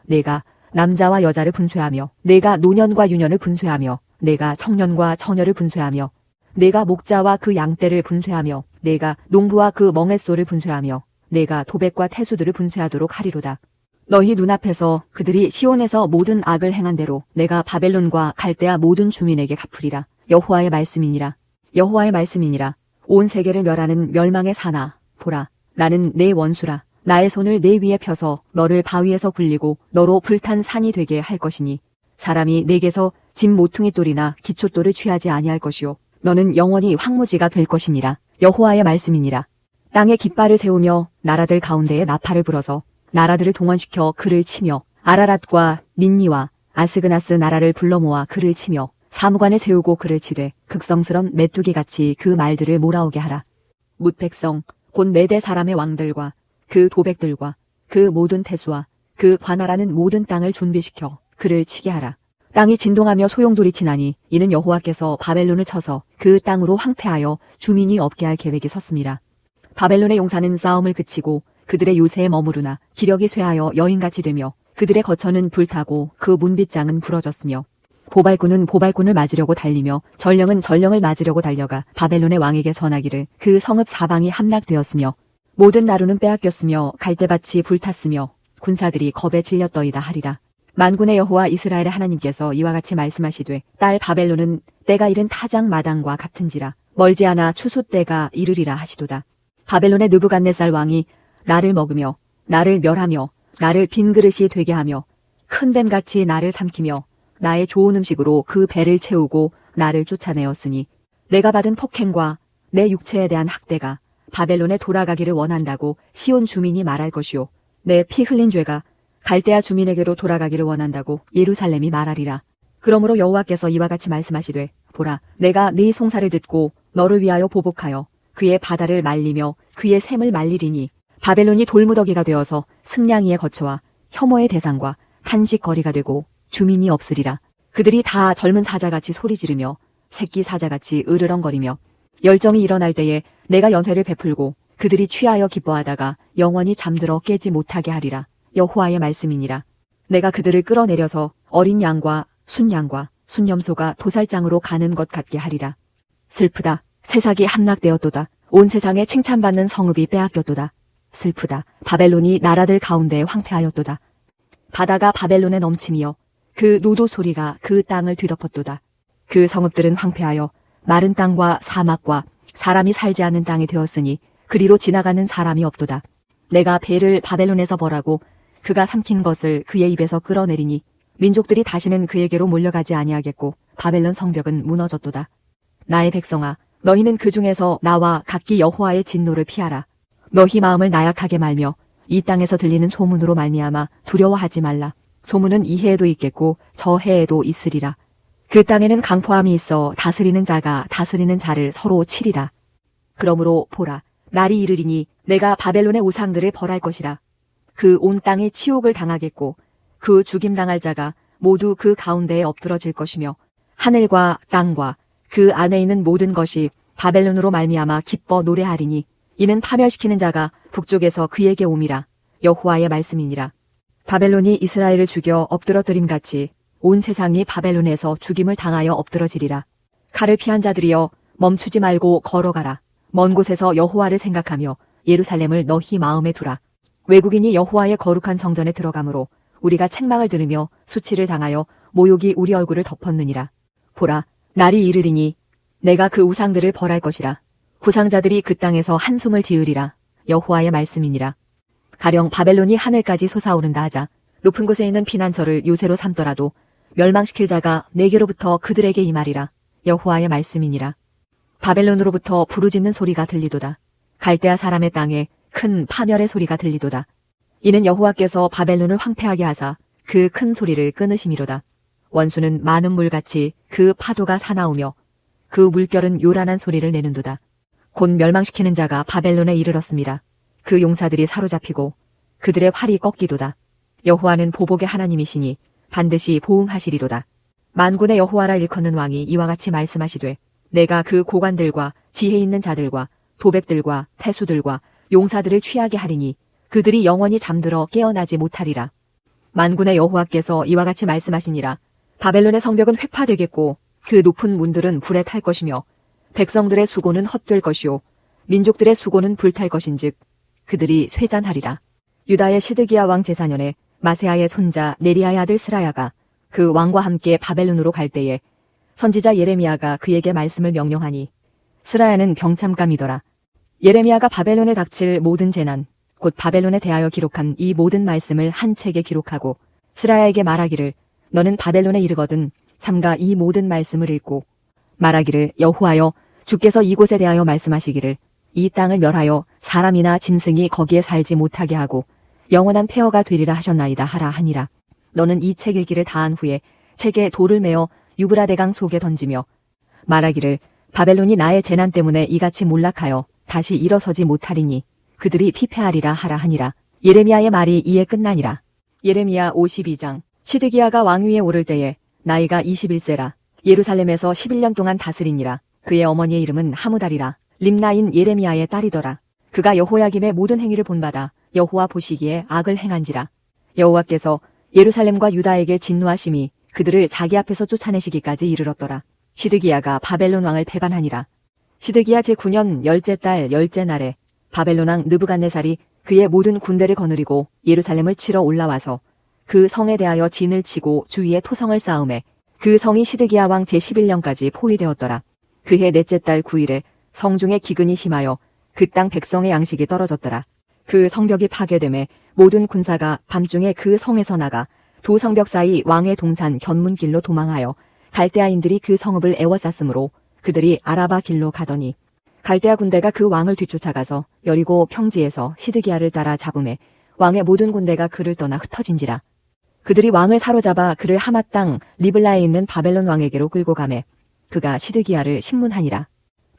내가 남자와 여자를 분쇄하며 내가 노년과 유년을 분쇄하며 내가 청년과 처녀를 분쇄하며 내가 목자와 그 양떼를 분쇄하며 내가 농부와 그 멍에소를 분쇄하며 내가 도백과 태수들을 분쇄하도록 하리로다. 너희 눈앞에서 그들이 시온에서 모든 악을 행한 대로 내가 바벨론과 갈대아 모든 주민에게 갚으리라. 여호와의 말씀이니라. 여호와의 말씀이니라. 온 세계를 멸하는 멸망의 사나 보라 나는 내 원수라. 나의 손을 내 위에 펴서 너를 바위에서 굴리고 너로 불탄 산이 되게 할 것이니 사람이 내게서 집 모퉁이 돌이나 기초돌을 취하지 아니할 것이요 너는 영원히 황무지가 될 것이니라. 여호와의 말씀이니라. 땅에 깃발을 세우며 나라들 가운데에 나팔을 불어서 나라들을 동원시켜 그를 치며 아라랏과 민니와 아스그나스 나라를 불러 모아 그를 치며 사무관을 세우고 그를 치되 극성스런 메뚜기같이 그 말들을 몰아오게 하라. 뭇 백성 곧 메대 사람의 왕들과 그 도백들과 그 모든 태수와 그 관할하는 모든 땅을 준비시켜 그를 치게 하라. 땅이 진동하며 소용돌이 치나니 이는 여호와께서 바벨론을 쳐서 그 땅으로 황폐하여 주민이 없게 할 계획이 섰습니다. 바벨론의 용사는 싸움을 그치고 그들의 요새에 머무르나 기력이 쇠하여 여인같이 되며 그들의 거처는 불타고 그 문빗장은 부러졌으며 보발꾼은 보발꾼을 맞으려고 달리며 전령은 전령을 맞으려고 달려가 바벨론의 왕에게 전하기를 그 성읍 사방이 함락되었으며 모든 나루는 빼앗겼으며 갈대밭이 불탔으며 군사들이 겁에 질렸더이다 하리라. 만군의 여호와 이스라엘의 하나님께서 이와 같이 말씀하시되 딸 바벨론은 때가 이른 타작 마당과 같은지라 멀지 않아 추수 때가 이르리라 하시도다. 바벨론의 느부갓네살 왕이 나를 먹으며 나를 멸하며 나를 빈 그릇이 되게 하며 큰 뱀같이 나를 삼키며 나의 좋은 음식으로 그 배를 채우고 나를 쫓아내었으니 내가 받은 폭행과 내 육체에 대한 학대가 바벨론에 돌아가기를 원한다고 시온 주민이 말할 것이요 내 피 흘린 죄가 갈대아 주민에게로 돌아가기를 원한다고 예루살렘이 말하리라. 그러므로 여호와께서 이와 같이 말씀하시되 보라 내가 네 송사를 듣고 너를 위하여 보복하여 그의 바다를 말리며 그의 샘을 말리리니 바벨론이 돌무더기가 되어서 승냥이의 거처와 혐오의 대상과 탄식거리가 되고 주민이 없으리라. 그들이 다 젊은 사자같이 소리 지르며 새끼 사자같이 으르렁거리며 열정이 일어날 때에 내가 연회를 베풀고 그들이 취하여 기뻐하다가 영원히 잠들어 깨지 못하게 하리라. 여호와의 말씀이니라. 내가 그들을 끌어내려서 어린 양과 순양과 순염소가 도살장으로 가는 것 같게 하리라. 슬프다. 세상이 함락되었도다. 온 세상에 칭찬받는 성읍이 빼앗겼도다. 슬프다. 바벨론이 나라들 가운데 황폐하였도다. 바다가 바벨론에 넘치며 그 노도 소리가 그 땅을 뒤덮었도다. 그 성읍들은 황폐하여 마른 땅과 사막과 사람이 살지 않는 땅이 되었으니 그리로 지나가는 사람이 없도다. 내가 배를 바벨론에서 벌하고 그가 삼킨 것을 그의 입에서 끌어내리니 민족들이 다시는 그에게로 몰려가지 아니하겠고 바벨론 성벽은 무너졌도다. 나의 백성아 너희는 그 중에서 나와 각기 여호와의 진노를 피하라. 너희 마음을 나약하게 말며 이 땅에서 들리는 소문으로 말미암아 두려워하지 말라. 소문은 이 해에도 있겠고 저 해에도 있으리라. 그 땅에는 강포함이 있어 다스리는 자가 다스리는 자를 서로 치리라. 그러므로 보라, 날이 이르리니 내가 바벨론의 우상들을 벌할 것이라. 그 온 땅이 치욕을 당하겠고 그 죽임당할 자가 모두 그 가운데에 엎드러질 것이며 하늘과 땅과 그 안에 있는 모든 것이 바벨론으로 말미암아 기뻐 노래하리니 이는 파멸시키는 자가 북쪽에서 그에게 옴이라. 여호와의 말씀이니라. 바벨론이 이스라엘을 죽여 엎드러뜨림같이 온 세상이 바벨론에서 죽임을 당하여 엎드러지리라. 칼을 피한 자들이여 멈추지 말고 걸어가라. 먼 곳에서 여호와를 생각하며 예루살렘을 너희 마음에 두라. 외국인이 여호와의 거룩한 성전에 들어가므로 우리가 책망을 들으며 수치를 당하여 모욕이 우리 얼굴을 덮었느니라. 보라, 날이 이르리니 내가 그 우상들을 벌할 것이라. 부상자들이 그 땅에서 한숨을 지으리라. 여호와의 말씀이니라. 가령 바벨론이 하늘까지 솟아오른다 하자 높은 곳에 있는 피난처를 요새로 삼더라도 멸망시킬 자가 내게로부터 그들에게 임하리라. 여호와의 말씀이니라. 바벨론으로부터 부르짖는 소리가 들리도다. 갈대아 사람의 땅에 큰 파멸의 소리가 들리도다. 이는 여호와께서 바벨론을 황폐하게 하사 그 큰 소리를 끊으심이로다. 원수는 많은 물같이 그 파도가 사나우며 그 물결은 요란한 소리를 내는도다. 곧 멸망시키는 자가 바벨론에 이르렀습니다. 그 용사들이 사로잡히고 그들의 활이 꺾이도다. 여호와는 보복의 하나님이시니 반드시 보응하시리로다. 만군의 여호와라 일컫는 왕이 이와 같이 말씀하시되 내가 그 고관들과 지혜 있는 자들과 도백들과 태수들과 용사들을 취하게 하리니 그들이 영원히 잠들어 깨어나지 못하리라. 만군의 여호와께서 이와 같이 말씀하시니라. 바벨론의 성벽은 회파되겠고 그 높은 문들은 불에 탈 것이며 백성들의 수고는 헛될 것이요 민족들의 수고는 불탈 것인즉 그들이 쇠잔하리라. 유다의 시드기야 왕 제4년에 마세아의 손자 네리야의 아들 스라야가 그 왕과 함께 바벨론으로 갈 때에 선지자 예레미야가 그에게 말씀을 명령하니 스라야는 병참감이더라. 예레미야가 바벨론에 닥칠 모든 재난 곧 바벨론에 대하여 기록한 이 모든 말씀을 한 책에 기록하고 스라야에게 말하기를 너는 바벨론에 이르거든 삼가 이 모든 말씀을 읽고 말하기를 여호와여 주께서 이곳에 대하여 말씀하시기를 이 땅을 멸하여 사람이나 짐승이 거기에 살지 못하게 하고 영원한 폐허가 되리라 하셨나이다 하라 하니라. 너는 이 책 읽기를 다한 후에 책에 돌을 메어 유브라데강 속에 던지며 말하기를 바벨론이 나의 재난 때문에 이같이 몰락하여 다시 일어서지 못하리니 그들이 피폐하리라 하라 하니라. 예레미야의 말이 이에 끝나니라. 예레미야 52장. 시드기야가 왕위에 오를 때에 나이가 21세라. 예루살렘에서 11년 동안 다스리니라. 그의 어머니의 이름은 하무달이라. 림나인 예레미야의 딸이더라. 그가 여호야김의 모든 행위를 본받아 여호와 보시기에 악을 행한지라. 여호와께서 예루살렘과 유다에게 진노하심이 그들을 자기 앞에서 쫓아내시기까지 이르렀더라. 시드기야가 바벨론 왕을 배반하니라. 시드기야 제9년 10째 달 10째 날에 바벨론 왕 느부갓네살이 그의 모든 군대를 거느리고 예루살렘을 치러 올라와서 그 성에 대하여 진을 치고 주위에 토성을 쌓음에 그 성이 시드기야 왕 제11년까지 포위되었더라. 그해 넷째 달 9일에 성중에 기근이 심하여 그 땅 백성의 양식이 떨어졌더라. 그 성벽이 파괴됨에 모든 군사가 밤중에 그 성에서 나가 두 성벽 사이 왕의 동산 견문길로 도망하여 갈대아인들이 그 성읍을 에워쌌으므로 그들이 아라바 길로 가더니 갈대아 군대가 그 왕을 뒤쫓아가서 여리고 평지에서 시드기야를 따라 잡음에 왕의 모든 군대가 그를 떠나 흩어진지라. 그들이 왕을 사로잡아 그를 하마 땅 리블라에 있는 바벨론 왕에게로 끌고 가매 그가 시드기야를 신문하니라.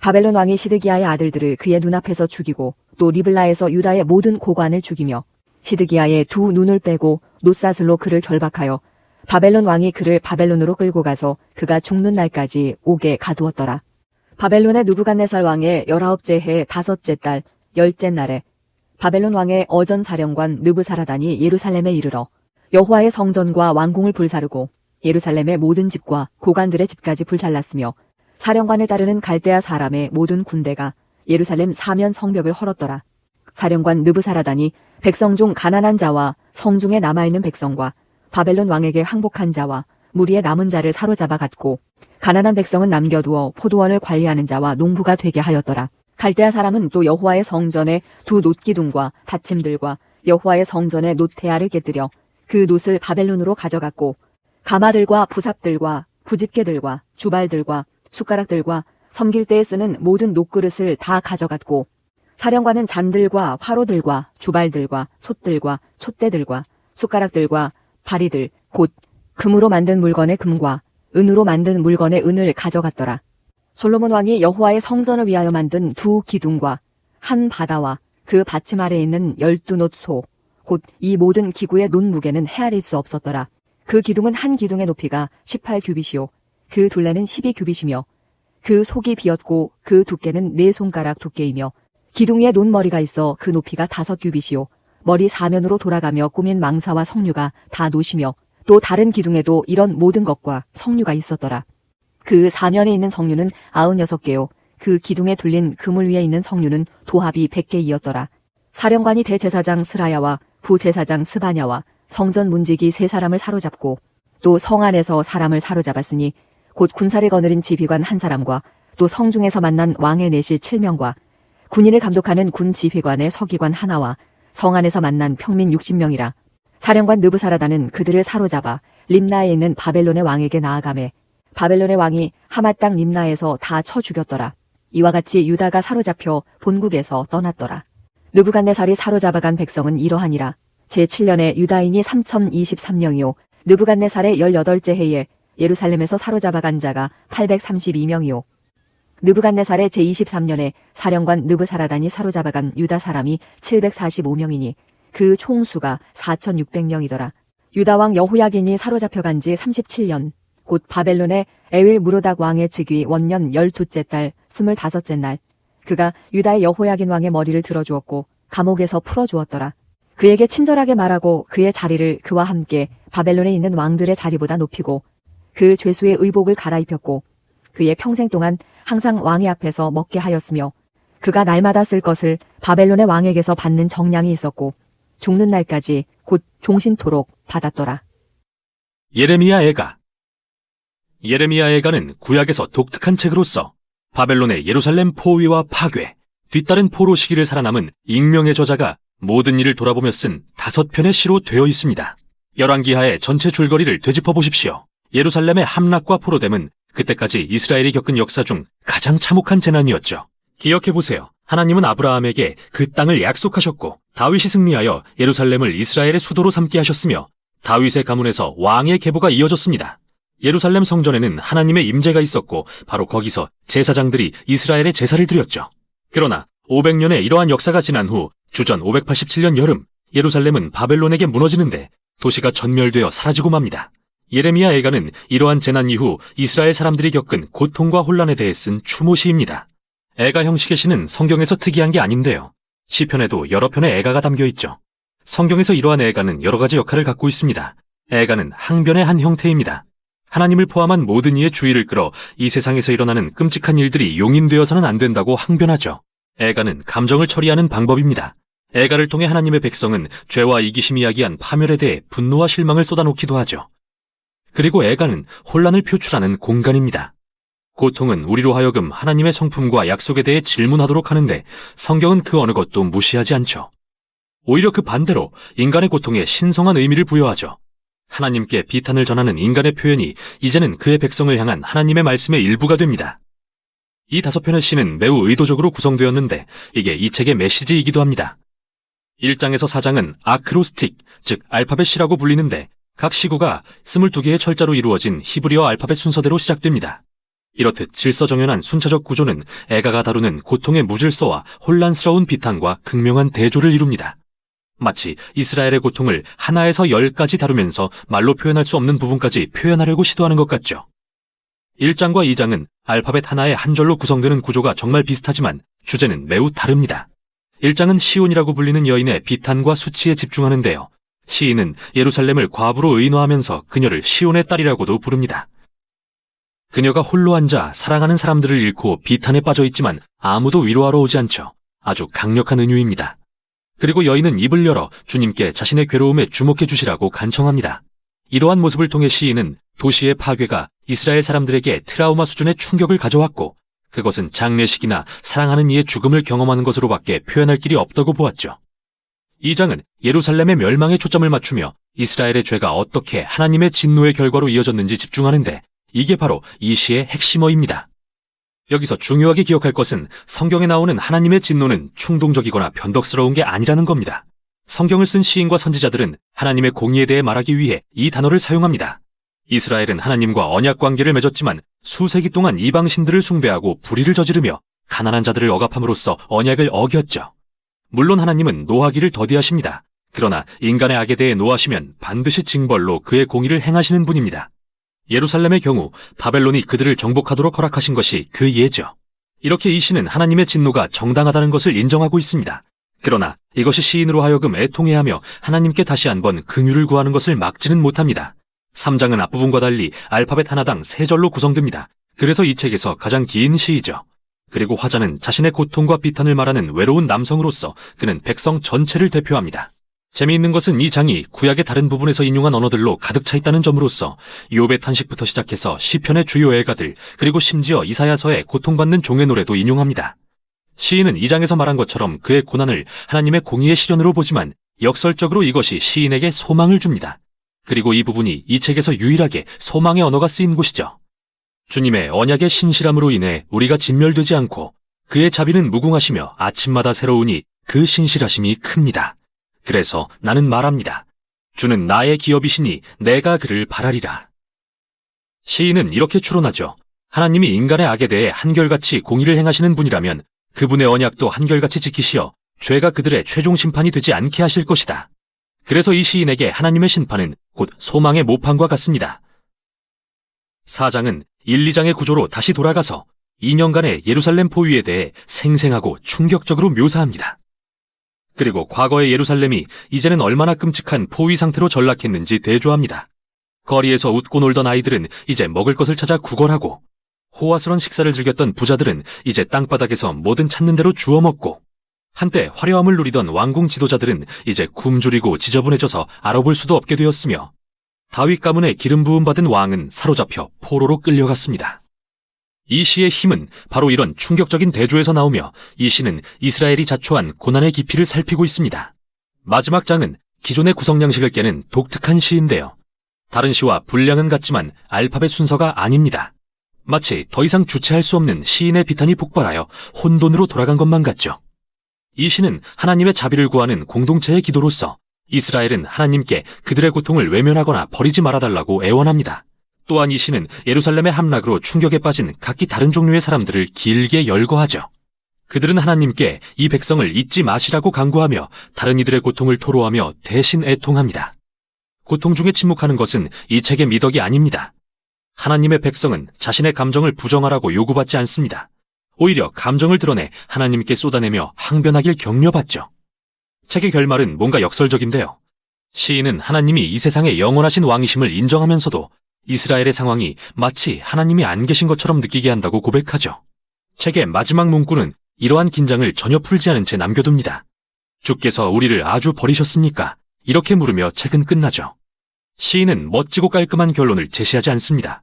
바벨론 왕이 시드기야의 아들들을 그의 눈앞에서 죽이고 또 리블라에서 유다의 모든 고관을 죽이며 시드기야의 두 눈을 빼고 놋사슬로 그를 결박하여 바벨론 왕이 그를 바벨론으로 끌고 가서 그가 죽는 날까지 옥에 가두었더라. 바벨론의 느부갓네살 왕의 19째 해 5째 달 10째 날에 바벨론 왕의 어전 사령관 느부사라단이 예루살렘에 이르러 여호와의 성전과 왕궁을 불사르고 예루살렘의 모든 집과 고관들의 집까지 불살랐으며 사령관을 따르는 갈대아 사람의 모든 군대가 예루살렘 사면 성벽을 헐었더라. 사령관 느부사라단이 백성 중 가난한 자와 성중에 남아있는 백성과 바벨론 왕에게 항복한 자와 무리의 남은 자를 사로잡아 갔고 가난한 백성은 남겨두어 포도원을 관리하는 자와 농부가 되게 하였더라. 갈대아 사람은 또 여호와의 성전의 두 놋기둥과 받침들과 여호와의 성전의 놋대야를 깨뜨려 그 놋을 바벨론으로 가져갔고 가마들과 부삽들과 부집게들과 주발들과 숟가락들과 섬길 때에 쓰는 모든 놋그릇을 다 가져갔고 사령관은 잔들과 화로들과 주발들과 솥들과 촛대들과 숟가락들과 바리들 곧 금으로 만든 물건의 금과 은으로 만든 물건의 은을 가져갔더라. 솔로몬 왕이 여호와의 성전을 위하여 만든 두 기둥과 한 바다와 그 받침 아래에 있는 12놋 소, 곧 이 모든 기구의 논 무게는 헤아릴 수 없었더라. 그 기둥은 한 기둥의 높이가 18규빗이요 그 둘레는 12규빗이며 그 속이 비었고 그 두께는 4손가락 두께이며 기둥 위에 논머리가 있어 그 높이가 5규빗이요 머리 사면으로 돌아가며 꾸민 망사와 석류가 다 노시며 또 다른 기둥에도 이런 모든 것과 석류가 있었더라. 그 사면에 있는 석류는 96개요 그 기둥에 둘린 그물 위에 있는 석류는 도합이 100개이었더라. 사령관이 대제사장 스라야와 부제사장 스바냐와 성전 문지기 3사람을 사로잡고 또 성 안에서 사람을 사로잡았으니 곧 군사를 거느린 지휘관 1사람과 또 성중에서 만난 왕의 내시 7명과 군인을 감독하는 군 지휘관의 서기관 1와 성 안에서 만난 평민 60명이라. 사령관 느부사라다는 그들을 사로잡아 림나에 있는 바벨론의 왕에게 나아가매 바벨론의 왕이 하맛 땅 림나에서 다 쳐 죽였더라. 이와 같이 유다가 사로잡혀 본국에서 떠났더라. 느부갓네살이 사로잡아간 백성은 이러하니라. 제7년에 유다인이 3023명이요 느부갓네살의 18째 해에 예루살렘에서 사로잡아간 자가 832명이요 느부갓네살의 제23년에 사령관 느부사라단이 사로잡아간 유다 사람이 745명이니 그 총수가 4600명이더라. 유다왕 여호야긴이 사로잡혀간 지 37년 곧 바벨론의 에윌 무로닥 왕의 즉위 원년 12째 달 25째 날 그가 유다의 여호야긴 왕의 머리를 들어주었고 감옥에서 풀어주었더라. 그에게 친절하게 말하고 그의 자리를 그와 함께 바벨론에 있는 왕들의 자리보다 높이고 그 죄수의 의복을 갈아입혔고 그의 평생 동안 항상 왕의 앞에서 먹게 하였으며 그가 날마다 쓸 것을 바벨론의 왕에게서 받는 정량이 있었고 죽는 날까지 곧 종신토록 받았더라. 예레미야 애가. 예레미야 애가는 구약에서 독특한 책으로서 바벨론의 예루살렘 포위와 파괴, 뒤따른 포로 시기를 살아남은 익명의 저자가 모든 일을 돌아보며 쓴 5편의 시로 되어 있습니다. 열왕기하의 전체 줄거리를 되짚어 보십시오. 예루살렘의 함락과 포로됨은 그때까지 이스라엘이 겪은 역사 중 가장 참혹한 재난이었죠. 기억해보세요. 하나님은 아브라함에게 그 땅을 약속하셨고 다윗이 승리하여 예루살렘을 이스라엘의 수도로 삼게 하셨으며 다윗의 가문에서 왕의 계보가 이어졌습니다. 예루살렘 성전에는 하나님의 임재가 있었고 바로 거기서 제사장들이 이스라엘의 제사를 드렸죠. 그러나 500년의 이러한 역사가 지난 후 주전 587년 여름 예루살렘은 바벨론에게 무너지는데 도시가 전멸되어 사라지고 맙니다. 예레미야 애가는 이러한 재난 이후 이스라엘 사람들이 겪은 고통과 혼란에 대해 쓴 추모시입니다. 애가 형식의 시는 성경에서 특이한 게 아닌데요. 시편에도 여러 편의 애가가 담겨 있죠. 성경에서 이러한 애가는 여러 가지 역할을 갖고 있습니다. 애가는 항변의 한 형태입니다. 하나님을 포함한 모든 이의 주의를 끌어 이 세상에서 일어나는 끔찍한 일들이 용인되어서는 안 된다고 항변하죠. 애가는 감정을 처리하는 방법입니다. 애가를 통해 하나님의 백성은 죄와 이기심이 야기한 파멸에 대해 분노와 실망을 쏟아놓기도 하죠. 그리고 애가는 혼란을 표출하는 공간입니다. 고통은 우리로 하여금 하나님의 성품과 약속에 대해 질문하도록 하는데 성경은 그 어느 것도 무시하지 않죠. 오히려 그 반대로 인간의 고통에 신성한 의미를 부여하죠. 하나님께 비탄을 전하는 인간의 표현이 이제는 그의 백성을 향한 하나님의 말씀의 일부가 됩니다. 이 5편의 시는 매우 의도적으로 구성되었는데 이게 이 책의 메시지이기도 합니다. 1장에서 4장은 아크로스틱, 즉 알파벳 시라고 불리는데 각 시구가 22개의 철자로 이루어진 히브리어 알파벳 순서대로 시작됩니다. 이렇듯 질서정연한 순차적 구조는 애가가 다루는 고통의 무질서와 혼란스러운 비탄과 극명한 대조를 이룹니다. 마치 이스라엘의 고통을 하나에서 10까지 다루면서 말로 표현할 수 없는 부분까지 표현하려고 시도하는 것 같죠. 1장과 2장은 알파벳 하나의 한 절로 구성되는 구조가 정말 비슷하지만 주제는 매우 다릅니다. 1장은 시온이라고 불리는 여인의 비탄과 수치에 집중하는데요. 시인은 예루살렘을 과부로 의노하면서 그녀를 시온의 딸이라고도 부릅니다. 그녀가 홀로 앉아 사랑하는 사람들을 잃고 비탄에 빠져 있지만 아무도 위로하러 오지 않죠. 아주 강력한 은유입니다. 그리고 여인은 입을 열어 주님께 자신의 괴로움에 주목해 주시라고 간청합니다. 이러한 모습을 통해 시인은 도시의 파괴가 이스라엘 사람들에게 트라우마 수준의 충격을 가져왔고 그것은 장례식이나 사랑하는 이의 죽음을 경험하는 것으로밖에 표현할 길이 없다고 보았죠. 2장은 예루살렘의 멸망에 초점을 맞추며 이스라엘의 죄가 어떻게 하나님의 진노의 결과로 이어졌는지 집중하는데 이게 바로 이 시의 핵심어입니다. 여기서 중요하게 기억할 것은 성경에 나오는 하나님의 진노는 충동적이거나 변덕스러운 게 아니라는 겁니다. 성경을 쓴 시인과 선지자들은 하나님의 공의에 대해 말하기 위해 이 단어를 사용합니다. 이스라엘은 하나님과 언약 관계를 맺었지만 수세기 동안 이방신들을 숭배하고 불의를 저지르며 가난한 자들을 억압함으로써 언약을 어겼죠. 물론 하나님은 노하기를 더디하십니다. 그러나 인간의 악에 대해 노하시면 반드시 징벌로 그의 공의를 행하시는 분입니다. 예루살렘의 경우 바벨론이 그들을 정복하도록 허락하신 것이 그 예죠. 이렇게 이 시는 하나님의 진노가 정당하다는 것을 인정하고 있습니다. 그러나 이것이 시인으로 하여금 애통해하며 하나님께 다시 한번 긍휼을 구하는 것을 막지는 못합니다. 3장은 앞부분과 달리 알파벳 하나당 3절로 구성됩니다. 그래서 이 책에서 가장 긴 시이죠. 그리고 화자는 자신의 고통과 비탄을 말하는 외로운 남성으로서 그는 백성 전체를 대표합니다. 재미있는 것은 이 장이 구약의 다른 부분에서 인용한 언어들로 가득 차 있다는 점으로서 욥의 탄식부터 시작해서 시편의 주요 애가들 그리고 심지어 이사야서의 고통받는 종의 노래도 인용합니다. 시인은 이 장에서 말한 것처럼 그의 고난을 하나님의 공의의 시련으로 보지만 역설적으로 이것이 시인에게 소망을 줍니다. 그리고 이 부분이 이 책에서 유일하게 소망의 언어가 쓰인 곳이죠. 주님의 언약의 신실함으로 인해 우리가 진멸되지 않고 그의 자비는 무궁하시며 아침마다 새로우니 그 신실하심이 큽니다. 그래서 나는 말합니다. 주는 나의 기업이시니 내가 그를 바라리라. 시인은 이렇게 추론하죠. 하나님이 인간의 악에 대해 한결같이 공의를 행하시는 분이라면 그분의 언약도 한결같이 지키시어 죄가 그들의 최종 심판이 되지 않게 하실 것이다. 그래서 이 시인에게 하나님의 심판은 곧 소망의 모판과 같습니다. 4장은 1, 2장의 구조로 다시 돌아가서 2년간의 예루살렘 포위에 대해 생생하고 충격적으로 묘사합니다. 그리고 과거의 예루살렘이 이제는 얼마나 끔찍한 포위 상태로 전락했는지 대조합니다. 거리에서 웃고 놀던 아이들은 이제 먹을 것을 찾아 구걸하고 호화스런 식사를 즐겼던 부자들은 이제 땅바닥에서 뭐든 찾는 대로 주워 먹고 한때 화려함을 누리던 왕궁 지도자들은 이제 굶주리고 지저분해져서 알아볼 수도 없게 되었으며 다윗 가문의 기름 부음 받은 왕은 사로잡혀 포로로 끌려갔습니다. 이 시의 힘은 바로 이런 충격적인 대조에서 나오며 이 시는 이스라엘이 자초한 고난의 깊이를 살피고 있습니다. 마지막 장은 기존의 구성 양식을 깨는 독특한 시인데요. 다른 시와 분량은 같지만 알파벳 순서가 아닙니다. 마치 더 이상 주체할 수 없는 시인의 비탄이 폭발하여 혼돈으로 돌아간 것만 같죠. 이 시는 하나님의 자비를 구하는 공동체의 기도로서 이스라엘은 하나님께 그들의 고통을 외면하거나 버리지 말아달라고 애원합니다. 또한 이 시는 예루살렘의 함락으로 충격에 빠진 각기 다른 종류의 사람들을 길게 열거하죠. 그들은 하나님께 이 백성을 잊지 마시라고 간구하며 다른 이들의 고통을 토로하며 대신 애통합니다. 고통 중에 침묵하는 것은 이 책의 미덕이 아닙니다. 하나님의 백성은 자신의 감정을 부정하라고 요구받지 않습니다. 오히려 감정을 드러내 하나님께 쏟아내며 항변하길 격려받죠. 책의 결말은 뭔가 역설적인데요. 시인은 하나님이 이 세상의 영원하신 왕이심을 인정하면서도 이스라엘의 상황이 마치 하나님이 안 계신 것처럼 느끼게 한다고 고백하죠. 책의 마지막 문구는 이러한 긴장을 전혀 풀지 않은 채 남겨둡니다. 주께서 우리를 아주 버리셨습니까? 이렇게 물으며 책은 끝나죠. 시인은 멋지고 깔끔한 결론을 제시하지 않습니다.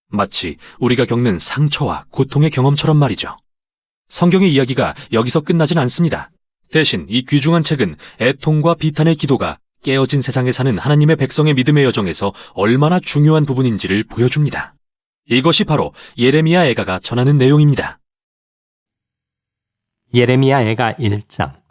마치 우리가 겪는 상처와 고통의 경험처럼 말이죠. 성경의 이야기가 여기서 끝나진 않습니다. 대신 이 귀중한 책은 애통과 비탄의 기도가 깨어진 세상에 사는 하나님의 백성의 믿음의 여정에서 얼마나 중요한 부분인지를 보여줍니다. 이것이 바로 예레미야 애가가 전하는 내용입니다. 예레미야 애가 1장.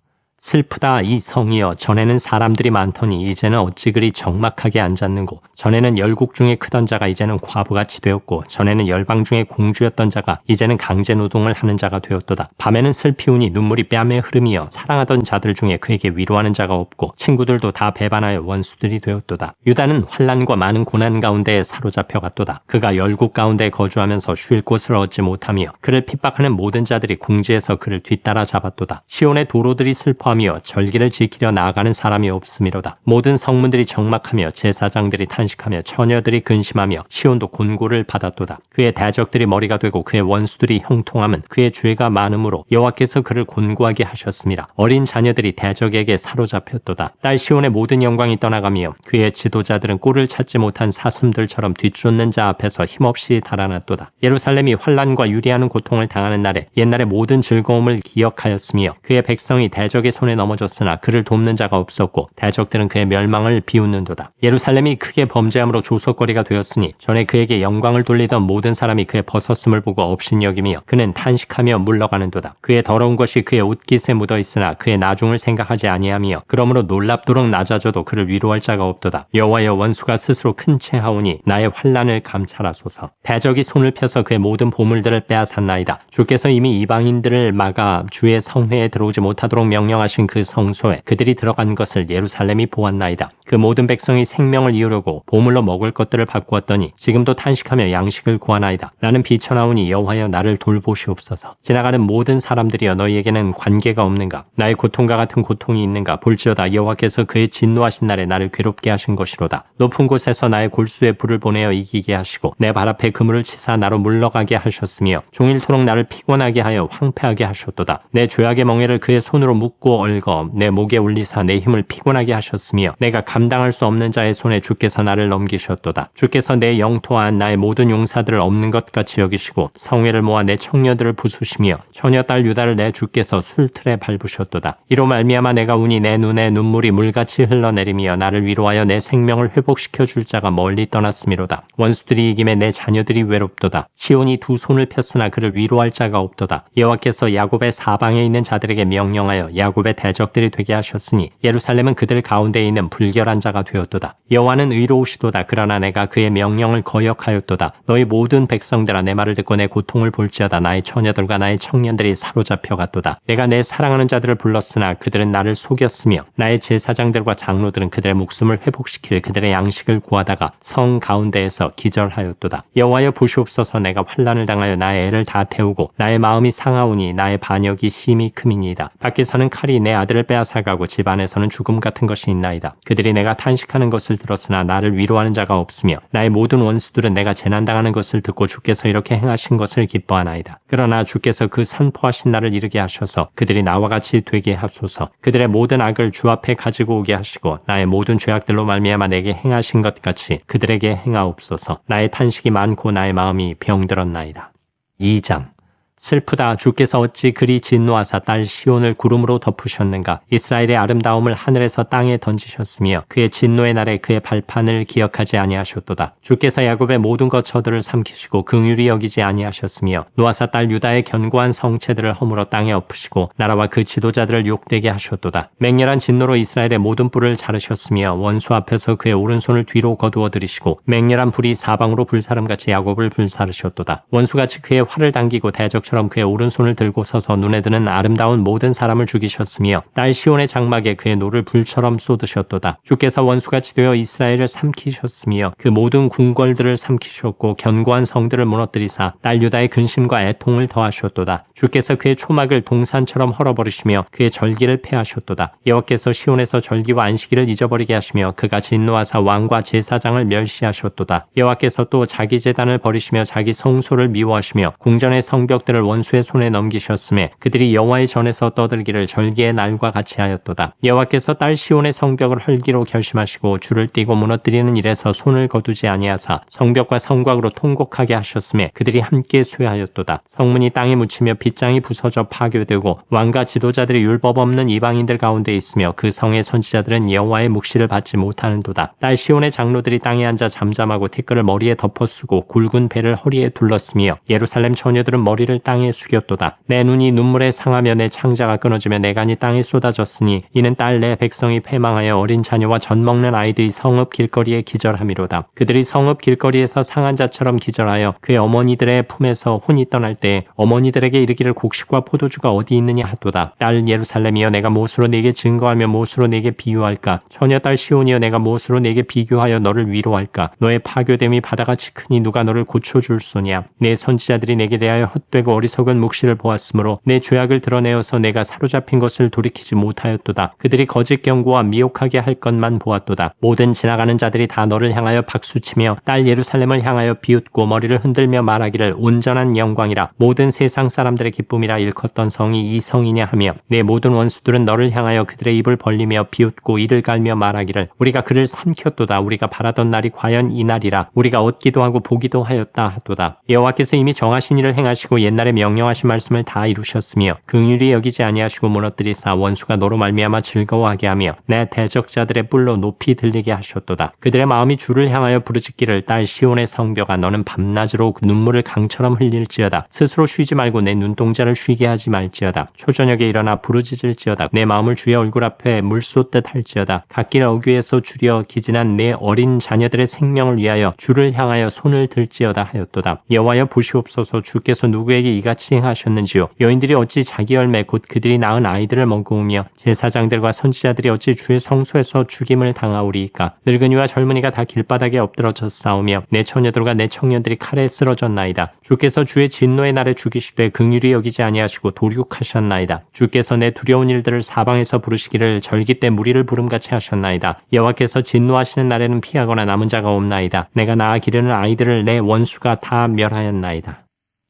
슬프다 이 성이여, 전에는 사람들이 많더니 이제는 어찌 그리 적막하게 앉았는고. 전에는 열국 중에 크던 자가 이제는 과부같이 되었고, 전에는 열방 중에 공주였던 자가 이제는 강제 노동을 하는 자가 되었도다. 밤에는 슬피우니 눈물이 뺨에 흐름이여, 사랑하던 자들 중에 그에게 위로하는 자가 없고 친구들도 다 배반하여 원수들이 되었도다. 유다는 환난과 많은 고난 가운데에 사로잡혀 갔도다. 그가 열국 가운데 거주하면서 쉴 곳을 얻지 못하며 그를 핍박하는 모든 자들이 궁지에서 그를 뒤따라 잡았도다. 시온의 도로들이 슬퍼하며 절기를 지키려 나아가는 사람이 없음이로다. 모든 성문들이 적막하며 제사장들이 탄식하며 처녀들이 근심하며 시온도 곤고를 받았도다. 그의 대적들이 머리가 되고 그의 원수들이 형통함은 그의 죄가 많음으로 여호와께서 그를 곤고하게 하셨습니다. 어린 자녀들이 대적에게 사로잡혔도다. 딸 시온의 모든 영광이 떠나가며 그의 지도자들은 꼴을 찾지 못한 사슴들처럼 뒤쫓는 자 앞에서 힘없이 달아났도다. 예루살렘이 환난과 유리하는 고통을 당하는 날에 옛날의 모든 즐거움을 기억하였으며 그의 백성이 대적의 손에 넘어졌으나 그를 돕는 자가 없었고 대적들은 그의 멸망을 비웃는도다. 예루살렘이 크게 범죄함으로 조석거리가 되었으니 전에 그에게 영광을 돌리던 모든 사람이 그의 벗었음을 보고 업신여기며 그는 탄식하며 물러가는도다. 그의 더러운 것이 그의 옷깃에 묻어 있으나 그의 나중을 생각하지 아니하며 그러므로 놀랍도록 낮아져도 그를 위로할 자가 없도다. 여호와여, 원수가 스스로 큰 채하오니 나의 환난을 감찰하소서. 대적이 손을 펴서 그의 모든 보물들을 빼앗았나이다. 주께서 이미 이방인들을 막아 주의 성회에 들어오지 못하도록 명령하신 그 성소에 그들이 들어간 것을 예루살렘이 보았나이다. 그 모든 백성이 생명을 이으려고 보물로 먹을 것들을 바꾸었더니 지금도 탄식하며 양식을 구하나이다. 나는 비천하오니 여호와여, 나를 돌보시옵소서. 지나가는 모든 사람들이여, 너희에게는 관계가 없는가? 나의 고통과 같은 고통이 있는가? 볼지어다, 여호와께서 그의 진노하신 날에 나를 괴롭게 하신 것이로다. 높은 곳에서 나의 골수에 불을 보내어 이기게 하시고 내 발 앞에 그물을 치사 나로 물러가게 하셨으며 종일토록 나를 피곤하게 하여 황폐하게 하셨도다. 내 죄악의 멍에를 그의 손으로 묶고 얽어 내 목에 올리사 내 힘을 피곤하게 하셨으며 내가 감당할 수 없는 자의 손에 주께서 나를 넘기셨도다. 주께서 내 영토와 나의 모든 용사들을 없는 것 같이 여기시고 성회를 모아 내 청녀들을 부수시며 처녀딸 유다를 내 주께서 술틀에 밟으셨도다. 이로 말미암아 내가 우니 내 눈에 눈물이 물같이 흘러내리며 나를 위로하여 내 생명을 회복시켜 줄 자가 멀리 떠났음이로다. 원수들이 이김에 내 자녀들이 외롭도다. 시온이 두 손을 폈으나 그를 위로할 자가 없도다. 여호와께서 야곱의 사방에 있는 자들에게 명령하여 야곱의 대적들이 되게 하셨으니 예루살렘은 그들 가운데 있는 불결한 자가 되었도다. 여호와는 의로우시도다. 그러나 내가 그의 명령을 거역하였도다. 너희 모든 백성들아, 내 말을 듣고 내 고통을 볼지어다. 나의 처녀들과 나의 청년들이 사로잡혀 갔도다. 내가 내 사랑하는 자들을 불렀으나 그들은 나를 속였으며 나의 제사장들과 장로들은 그들의 목숨을 회복시킬 그들의 양식을 구하다가 성 가운데에서 기절하였도다. 여호와여, 보시옵소서. 내가 환난을 당하여 나의 애를 다 태우고 나의 마음이 상하오니 나의 반역이 심히 크미니이다. 밖에서는 칼이 내 아들을 빼앗아가고 집 안에서는 죽음 같은 것이 있나이다. 그들이 내가 탄식하는 것을 들었으나 나를 위로하는 자가 없으며 나의 모든 원수들은 내가 재난당하는 것을 듣고 주께서 이렇게 행하신 것을 기뻐하나이다. 그러나 주께서 그 선포하신 날을 이르게 하셔서 그들이 나와 같이 되게 하소서. 그들의 모든 악을 주 앞에 가지고 오게 하시고 나의 모든 죄악들로 말미암아 내게 행하신 것 같이 그들에게 행하옵소서. 나의 탄식이 많고 나의 마음이 병들었나이다. 2장. 슬프다. 주께서 어찌 그리 진노하사 딸 시온을 구름으로 덮으셨는가? 이스라엘의 아름다움을 하늘에서 땅에 던지셨으며 그의 진노의 날에 그의 발판을 기억하지 아니하셨도다. 주께서 야곱의 모든 것 저들을 삼키시고 긍휼히 여기지 아니하셨으며 노아사 딸 유다의 견고한 성체들을 허물어 땅에 엎으시고 나라와 그 지도자들을 욕되게 하셨도다. 맹렬한 진노로 이스라엘의 모든 뿔을 자르셨으며 원수 앞에서 그의 오른손을 뒤로 거두어 들이시고 맹렬한 불이 사방으로 불사름같이 야곱을 불사르셨도다. 원수같이 그의 활을 당기고 대적처럼 그의 오른손을 들고 서서 눈에 드는 아름다운 모든 사람을 죽이셨으며 딸 시온의 장막에 그의 노를 불처럼 쏟으셨도다. 주께서 원수같이 되어 이스라엘을 삼키셨으며 그 모든 궁궐들을 삼키셨고 견고한 성들을 무너뜨리사 딸 유다의 근심과 애통을 더하셨도다. 주께서 그의 초막을 동산처럼 헐어버리시며 그의 절기를 폐하셨도다. 여호와께서 시온에서 절기와 안식일을 잊어버리게 하시며 그가 진노하사 왕과 제사장을 멸시하셨도다. 여호와께서 또 자기 제단을 버리시며 자기 성소를 미워하시며 궁전의 성벽들을 원수의 손에 넘기셨음에 그들이 여호와의 전에서 떠들기를 절기의 날과 같이 하였도다. 여호와께서 딸 시온의 성벽을 헐기로 결심하시고 줄을 띠고 무너뜨리는 일에서 손을 거두지 아니하사 성벽과 성곽으로 통곡하게 하셨음에 그들이 함께 쇠하였도다. 성문이 땅에 묻히며 빗장이 부서져 파괴되고 왕과 지도자들이 율법 없는 이방인들 가운데 있으며 그 성의 선지자들은 여호와의 묵시를 받지 못하는도다. 딸 시온의 장로들이 땅에 앉아 잠잠하고 티끌을 머리에 덮어쓰고 굵은 배를 허리에 둘렀으며 예루살렘 처녀들은 머리를 땅에 숙였도다. 내 눈이 눈물에 상하며 내 창자가 끊어지며 내 간이 땅에 쏟아졌으니 이는 딸 내 백성이 패망하여 어린 자녀와 젖먹는 아이들이 성읍 길거리에 기절함이로다. 그들이 성읍 길거리에서 상한 자처럼 기절하여 그의 어머니들의 품에서 혼이 떠날 때 어머니들에게 이르기를 곡식과 포도주가 어디 있느냐 하도다. 딸 예루살렘이여, 내가 무엇으로 네게 증거하며 무엇으로 네게 비유할까? 처녀 딸 시온이여, 내가 무엇으로 네게 비교하여 너를 위로할까? 너의 파괴됨이 바다같이 크니 누가 너를 고쳐줄소냐? 내 선지자들이 내게 대하여 헛되고 어리석은 묵시를 보았으므로 내 죄악을 드러내어서 내가 사로잡힌 것을 돌이키지 못하였도다. 그들이 거짓 경고와 미혹하게 할 것만 보았도다. 모든 지나가는 자들이 다 너를 향하여 박수치며 딸 예루살렘을 향하여 비웃고 머리를 흔들며 말하기를 온전한 영광이라, 모든 세상 사람들의 기쁨이라 일컫던 성이 이 성이냐 하며 내 모든 원수들은 너를 향하여 그들의 입을 벌리며 비웃고 이를 갈며 말하기를 우리가 그를 삼켰도다. 우리가 바라던 날이 과연 이 날이라. 우리가 얻기도 하고 보기도 하였다 하도다. 여호와께서 이미 정하신 일을 행하시고 옛날 날에 명령하신 말씀을 다 이루셨으며 긍휼히 여기지 아니하시고 무너뜨리사 원수가 너로 말미암아 즐거워하게 하며 내 대적자들의 뿔로 높이 들리게 하셨도다. 그들의 마음이 주를 향하여 부르짖기를 딸 시온의 성벽아 너는 밤낮으로 눈물을 강처럼 흘릴지어다. 스스로 쉬지 말고 내 눈동자를 쉬게 하지 말지어다. 초저녁에 일어나 부르짖을지어다. 내 마음을 주의 얼굴 앞에 물 쏟듯 할지어다. 갓길 어귀에서 주려 기진한 내 어린 자녀들의 생명을 위하여 주를 향하여 손을 들지어다 하였도다. 여호와여 보시옵소서 주께서 누구에게 이같이 행하셨는지요. 여인들이 어찌 자기 열매 곧 그들이 낳은 아이들을 먹으며 제사장들과 선지자들이 어찌 주의 성소에서 죽임을 당하오리이까. 늙은이와 젊은이가 다 길바닥에 엎드러져 싸우며 내 처녀들과 내 청년들이 칼에 쓰러졌나이다. 주께서 주의 진노의 날에 죽이시되 긍휼히 여기지 아니하시고 도륙하셨나이다. 주께서 내 두려운 일들을 사방에서 부르시기를 절기 때 무리를 부름같이 하셨나이다. 여호와께서 진노하시는 날에는 피하거나 남은 자가 없나이다. 내가 낳아 기르는 아이들을 내 원수가 다 멸하였나이다.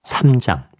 3장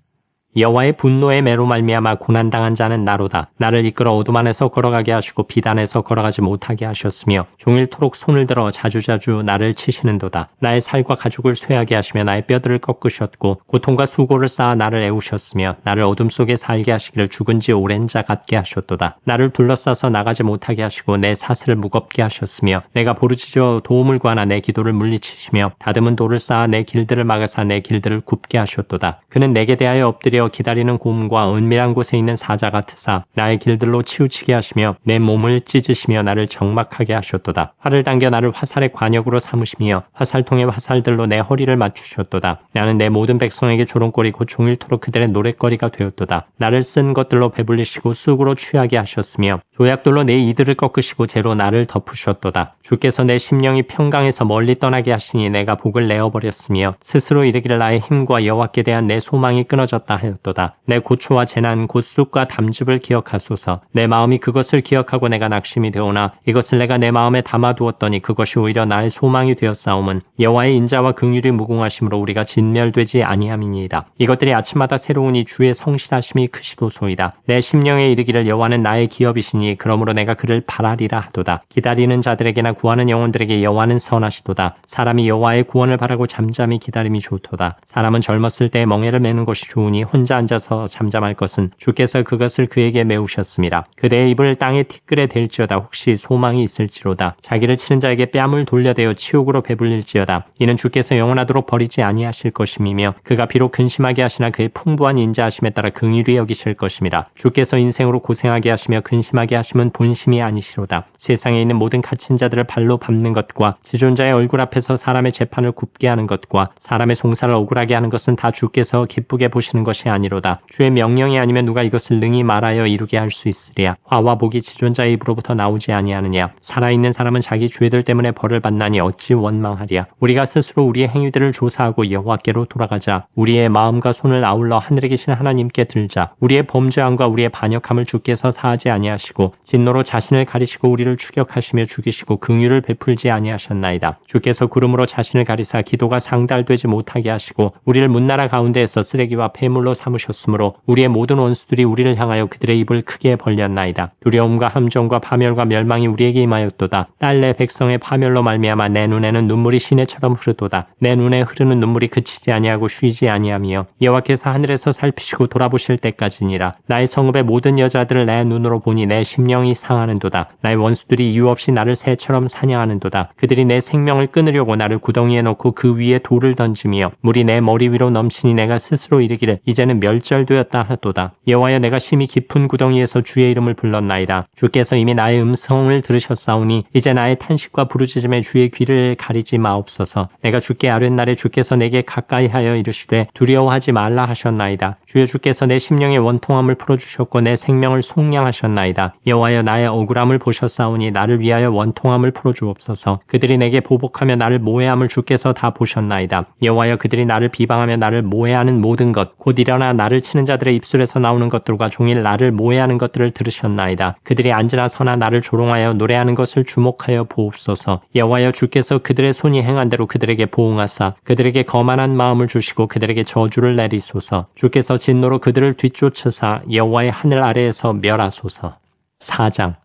여호와의 분노의 매로 말미암아 고난당한 자는 나로다. 나를 이끌어 어둠 안에서 걸어가게 하시고 빛 안에서 걸어가지 못하게 하셨으며 종일토록 손을 들어 자주자주 나를 치시는도다. 나의 살과 가죽을 쇠하게 하시며 나의 뼈들을 꺾으셨고 고통과 수고를 쌓아 나를 애우셨으며 나를 어둠 속에 살게 하시기를 죽은 지 오랜 자 같게 하셨도다. 나를 둘러싸서 나가지 못하게 하시고 내 사슬을 무겁게 하셨으며 내가 부르짖어 도움을 구하나 내 기도를 물리치시며 다듬은 돌을 쌓아 내 길들을 막으사 내 길들을 굽게 하셨도다. 그는 내게 대하여 엎드려 기다리는 곰과 은밀한 곳에 있는 사자 같으사 나의 길들로 치우치게 하시며 내 몸을 찢으시며 나를 적막하게 하셨도다. 활을 당겨 나를 화살의 관역으로 삼으시며 화살통의 화살들로 내 허리를 맞추셨도다. 나는 내 모든 백성에게 조롱거리 곧 종일토록 그들의 노랫거리가 되었도다. 나를 쓴 것들로 배불리시고 쑥으로 취하게 하셨으며 조약돌로 내 이들을 꺾으시고 재로 나를 덮으셨도다. 주께서 내 심령이 평강에서 멀리 떠나게 하시니 내가 복을 내어버렸으며 스스로 이르기를 나의 힘과 여호와께 대한 내 소망이 끊어졌다 하였도다. 내 고초와 재난 곧 쑥과 담즙을 기억하소서. 내 마음이 그것을 기억하고 내가 낙심이 되오나 이것을 내가 내 마음에 담아두었더니 그것이 오히려 나의 소망이 되었사옴은 여호와의 인자와 긍휼이 무궁하심으로 우리가 진멸되지 아니함이니이다. 이것들이 아침마다 새로우니 주의 성실하심이 크시도소이다. 내 심령에 이르기를 여호와는 나의 기업이시니 그러므로 내가 그를 바라리라 하도다. 기다리는 자들에게나 구하는 영혼들에게 여호와는 선하시도다. 사람이 여호와의 구원을 바라고 잠잠히 기다림이 좋도다. 사람은 젊었을 때 멍에를 매는 것이 좋으니 혼자 앉아서 잠잠할 것은 주께서 그것을 그에게 메우셨습니다. 그대의 입을 땅에 티끌에 댈지어다. 혹시 소망이 있을지로다. 자기를 치는 자에게 뺨을 돌려대어 치욕으로 배불릴지어다. 이는 주께서 영원하도록 버리지 아니하실 것임이며 그가 비록 근심하게 하시나 그의 풍부한 인자하심에 따라 긍휼히 여기실 것임이라. 주께서 인생으로 고생하게 하시며 근심하게 하심은 본심이 아니시로다. 세상에 있는 모든 갇힌 자들을 발로 밟는 것과 지존자의 얼굴 앞에서 사람의 재판을 굽게 하는 것과 사람의 송사를 억울하게 하는 것은 다 주께서 기쁘게 보시는 것이 아니로다. 주의 명령이 아니면 누가 이것을 능히 말하여 이루게 할 수 있으랴. 화와 복이 지존자의 입으로부터 나오지 아니하느냐. 살아있는 사람은 자기 죄들 때문에 벌을 받나니 어찌 원망하랴. 우리가 스스로 우리의 행위들을 조사하고 여호와께로 돌아가자. 우리의 마음과 손을 아울러 하늘에 계신 하나님께 들자. 우리의 범죄함과 우리의 반역함을 주께서 사하지 아니하시고 진노로 자신을 가리시고 우리를 추격하시며 죽이시고 긍휼을 베풀지 아니하셨나이다. 주께서 구름으로 자신을 가리사 기도가 상달되지 못하게 하시고 우리를 문나라 가운데에서 쓰레기와 폐물로 삼으셨으므로 우리의 모든 원수들이 우리를 향하여 그들의 입을 크게 벌렸나이다. 두려움과 함정과 파멸과 멸망이 우리에게 임하였도다. 딸내 백성의 파멸로 말미암아 내 눈에는 눈물이 시내처럼 흐르도다. 내 눈에 흐르는 눈물이 그치지 아니하고 쉬지 아니하며 여호와께서 하늘에서 살피시고 돌아보실 때까지니라. 나의 성읍의 모든 여자들을 내 눈으로 보니 내 심령이 상하는도다. 나의 원수들이 이유 없이 나를 새처럼 사냥하는도다. 그들이 내 생명을 끊으려고 나를 구덩이에 놓고 그 위에 돌을 던지며 물이 내 머리 위로 넘치니 내가 스스로 이르기를 이제는 멸절되었다 하도다. 여호와여 내가 심히 깊은 구덩이에서 주의 이름을 불렀나이다. 주께서 이미 나의 음성을 들으셨사오니 이제 나의 탄식과 부르짖음에 주의 귀를 가리지 마옵소서. 내가 주께 아뢰날에 주께서 내게 가까이 하여 이르시되 두려워하지 말라 하셨나이다. 주여 주께서 내 심령의 원통함을 풀어주셨고 내 생명을 속량하셨나이다. 여호와여 나의 억울함을 보셨사오니 나를 위하여 원통함을 풀어주옵소서. 그들이 내게 보복하며 나를 모해함을 주께서 다 보셨나이다. 여호와여 그들이 나를 비방하며 나를 모해하는 모든 것 곧 일어나 나를 치는 자들의 입술에서 나오는 것들과 종일 나를 모해하는 것들을 들으셨나이다. 그들이 앉으나 서나 나를 조롱하여 노래하는 것을 주목하여 보옵소서. 여호와여 주께서 그들의 손이 행한 대로 그들에게 보응하사 그들에게 거만한 마음을 주시고 그들에게 저주를 내리소서. 주께서 진노로 그들을 뒤쫓으사 여호와의 하늘 아래에서 멸하소서. 4장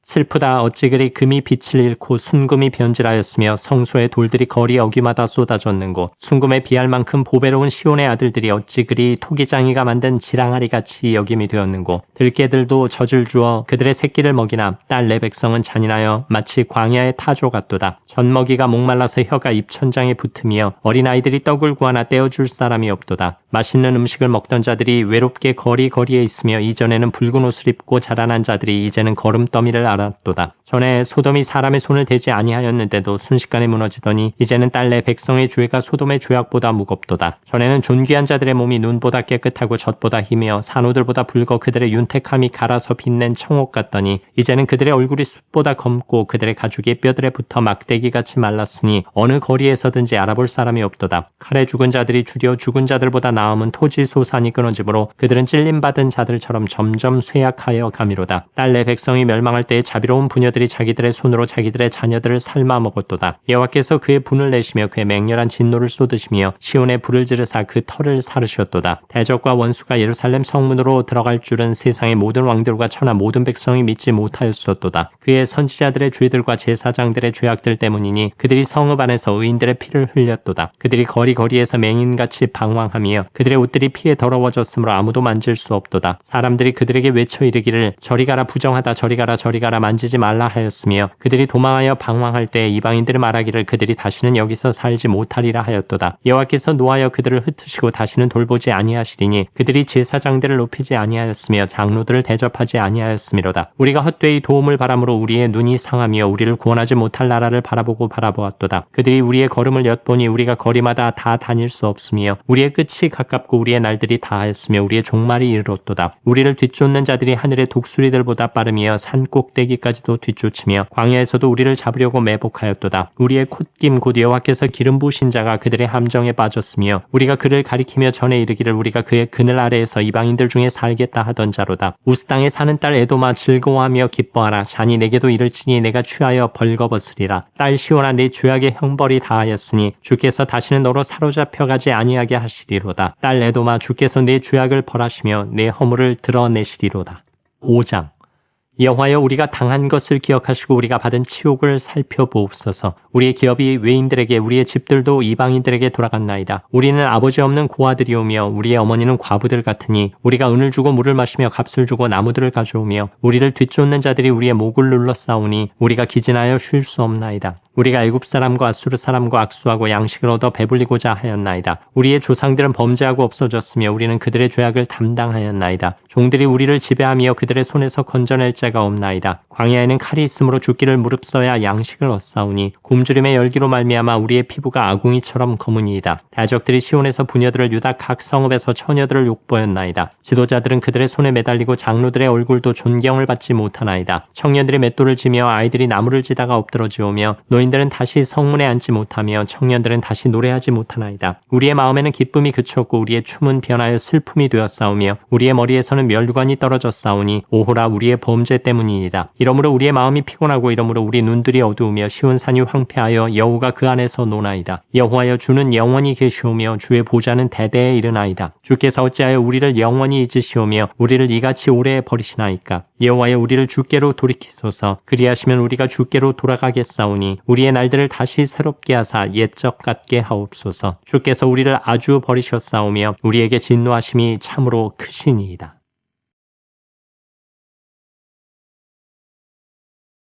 슬프다 어찌 그리 금이 빛을 잃고 순금이 변질하였으며 성소의 돌들이 거리 어귀마다 쏟아졌는고 순금에 비할 만큼 보배로운 시온의 아들들이 어찌 그리 토기장이가 만든 지랑아리같이 여김이 되었는고 들깨들도 젖을 주어 그들의 새끼를 먹이나 딸 내 백성은 잔인하여 마치 광야의 타조 같도다. 젖먹이가 목말라서 혀가 입천장에 붙으며 어린아이들이 떡을 구하나 떼어줄 사람이 없도다. 맛있는 음식을 먹던 자들이 외롭게 거리거리에 있으며 이전에는 붉은 옷을 입고 자라난 자들이 이제는 거름더미를 알았도다. 전에 소돔이 사람의 손을 대지 아니하였는데도 순식간에 무너지더니 이제는 딸 내 백성의 죄가 소돔의 죄악보다 무겁도다. 전에는 존귀한 자들의 몸이 눈보다 깨끗하고 젖보다 희며 산호들보다 붉어 그들의 윤택함이 갈아서 빛낸 청옥 같더니 이제는 그들의 얼굴이 숯보다 검고 그들의 가죽이 뼈들에 붙어 막대기같이 말랐으니 어느 거리에서든지 알아볼 사람이 없도다. 칼에 죽은 자들이 주려 죽은 자들보다 나음은 토지 소산이 끊어지므로 그들은 찔림받은 자들처럼 점점 쇠약하여 가미로다. 딸 내 백성이 멸망할 때에 자비로운 부녀들이 자기들의 손으로 자기들의 자녀들을 삶아 먹었도다. 여호와께서 그의 분을 내시며 그의 맹렬한 진노를 쏟으시며 시온에 불을 지르사 그 털을 사르셨도다. 대적과 원수가 예루살렘 성문으로 들어갈 줄은 세상의 모든 왕들과 천하 모든 백성이 믿지 못하였었도다. 그의 선지자들의 죄들과 제사장들의 죄악들 때문이니 그들이 성읍 안에서 의인들의 피를 흘렸도다. 그들이 거리거리에서 맹인같이 방황하며 그들의 옷들이 피에 더러워졌으므로 아무도 만질 수 없도다. 사람들이 그들에게 외쳐 이르기를 저리 가라 부정하다 저리 가라 저리 가라 만지지 말라 하였으며 그들이 도망하여 방황할 때 이방인들이 말하기를 그들이 다시는 여기서 살지 못하리라 하였도다. 여호와께서 노하여 그들을 흩으시고 다시는 돌보지 아니하시리니 그들이 제사장들을 높이지 아니하였으며 장로들을 대접하지 아니하였음이로다. 우리가 헛되이 도움을 바람으로 우리의 눈이 상하며 우리를 구원하지 못할 나라를 바라보고 바라보았도다. 그들이 우리의 걸음을 엿보니 우리가 거리마다 다 다닐 수 없으며 우리의 끝이 가깝고 우리의 날들이 다하였으며 우리의 종말이 이르렀도다. 우리를 뒤쫓는 자들이 하늘의 독수리들보다 빠르며 산 꼭대기까지도 뒤쫓으며 광야에서도 우리를 잡으려고 매복하였도다. 우리의 콧김 곧 여호와께서 기름 부으신 자가 그들의 함정에 빠졌으며 우리가 그를 가리키며 전에 이르기를 우리가 그의 그늘 아래에서 이방인들 중에 살겠다 하던 자로다. 우스 땅에 사는 딸 에도마 즐거워하며 기뻐하라. 잔이 내게도 이를지니 내가 취하여 벌거벗으리라. 딸 시온아 내 죄악의 형벌이 다하였으니 주께서 다시는 너로 사로잡혀 가지 아니하게 하시리로다. 딸 에도마 주께서 내 죄악을 벌하시며 내 허물을 드러내시리로다. 5장 여호와여 우리가 당한 것을 기억하시고 우리가 받은 치욕을 살펴보옵소서. 우리의 기업이 외인들에게 우리의 집들도 이방인들에게 돌아갔나이다. 우리는 아버지 없는 고아들이오며 우리의 어머니는 과부들 같으니 우리가 은을 주고 물을 마시며 값을 주고 나무들을 가져오며 우리를 뒤쫓는 자들이 우리의 목을 눌러 싸우니 우리가 기진하여 쉴 수 없나이다. 우리가 애굽 사람과 아수르 사람과 악수하고 양식을 얻어 배불리고자 하였나이다. 우리의 조상들은 범죄하고 없어졌으며 우리는 그들의 죄악을 담당하였나이다. 종들이 우리를 지배하며 그들의 손에서 건져낼 자가 없나이다. 광야에는 칼이 있으므로 죽기를 무릅써야 양식을 얻사오니 굶주림의 열기로 말미암아 우리의 피부가 아궁이처럼 검으니이다. 대적들이 시온에서 부녀들을 유다 각 성읍에서 처녀들을 욕보였나이다. 지도자들은 그들의 손에 매달리고 장로들의 얼굴도 존경을 받지 못하나이다. 청년들이 맷돌을 지며 아이들이 나무를 지다가 엎드러지오며 노인들은 다시 성문에 앉지 못하며 청년들은 다시 노래하지 못하나이다. 우리의 마음에는 기쁨이 그쳤고 우리의 춤은 변하여 슬픔이 되었사오며 우리의 머리에서는 멸관이 떨어졌사오니 오호라 우리의 범죄 때문이니이다. 이러므로 우리의 마음이 피곤하고 이러므로 우리 눈들이 어두우며 시온산이 황폐하여 여호가 그 안에서 노나이다. 여호와여 주는 영원히 계시오며 주의 보좌는 대대에 이르나이다. 주께서 어찌하여 우리를 영원히 잊으시오며 우리를 이같이 오래 버리시나이까. 여호와여 우리를 주께로 돌이키소서. 그리하시면 우리가 주께로 돌아가겠사오니 우리의 날들을 다시 새롭게 하사 옛적 같게 하옵소서. 주께서 우리를 아주 버리셨사오며 우리에게 진노하심이 참으로 크시니이다.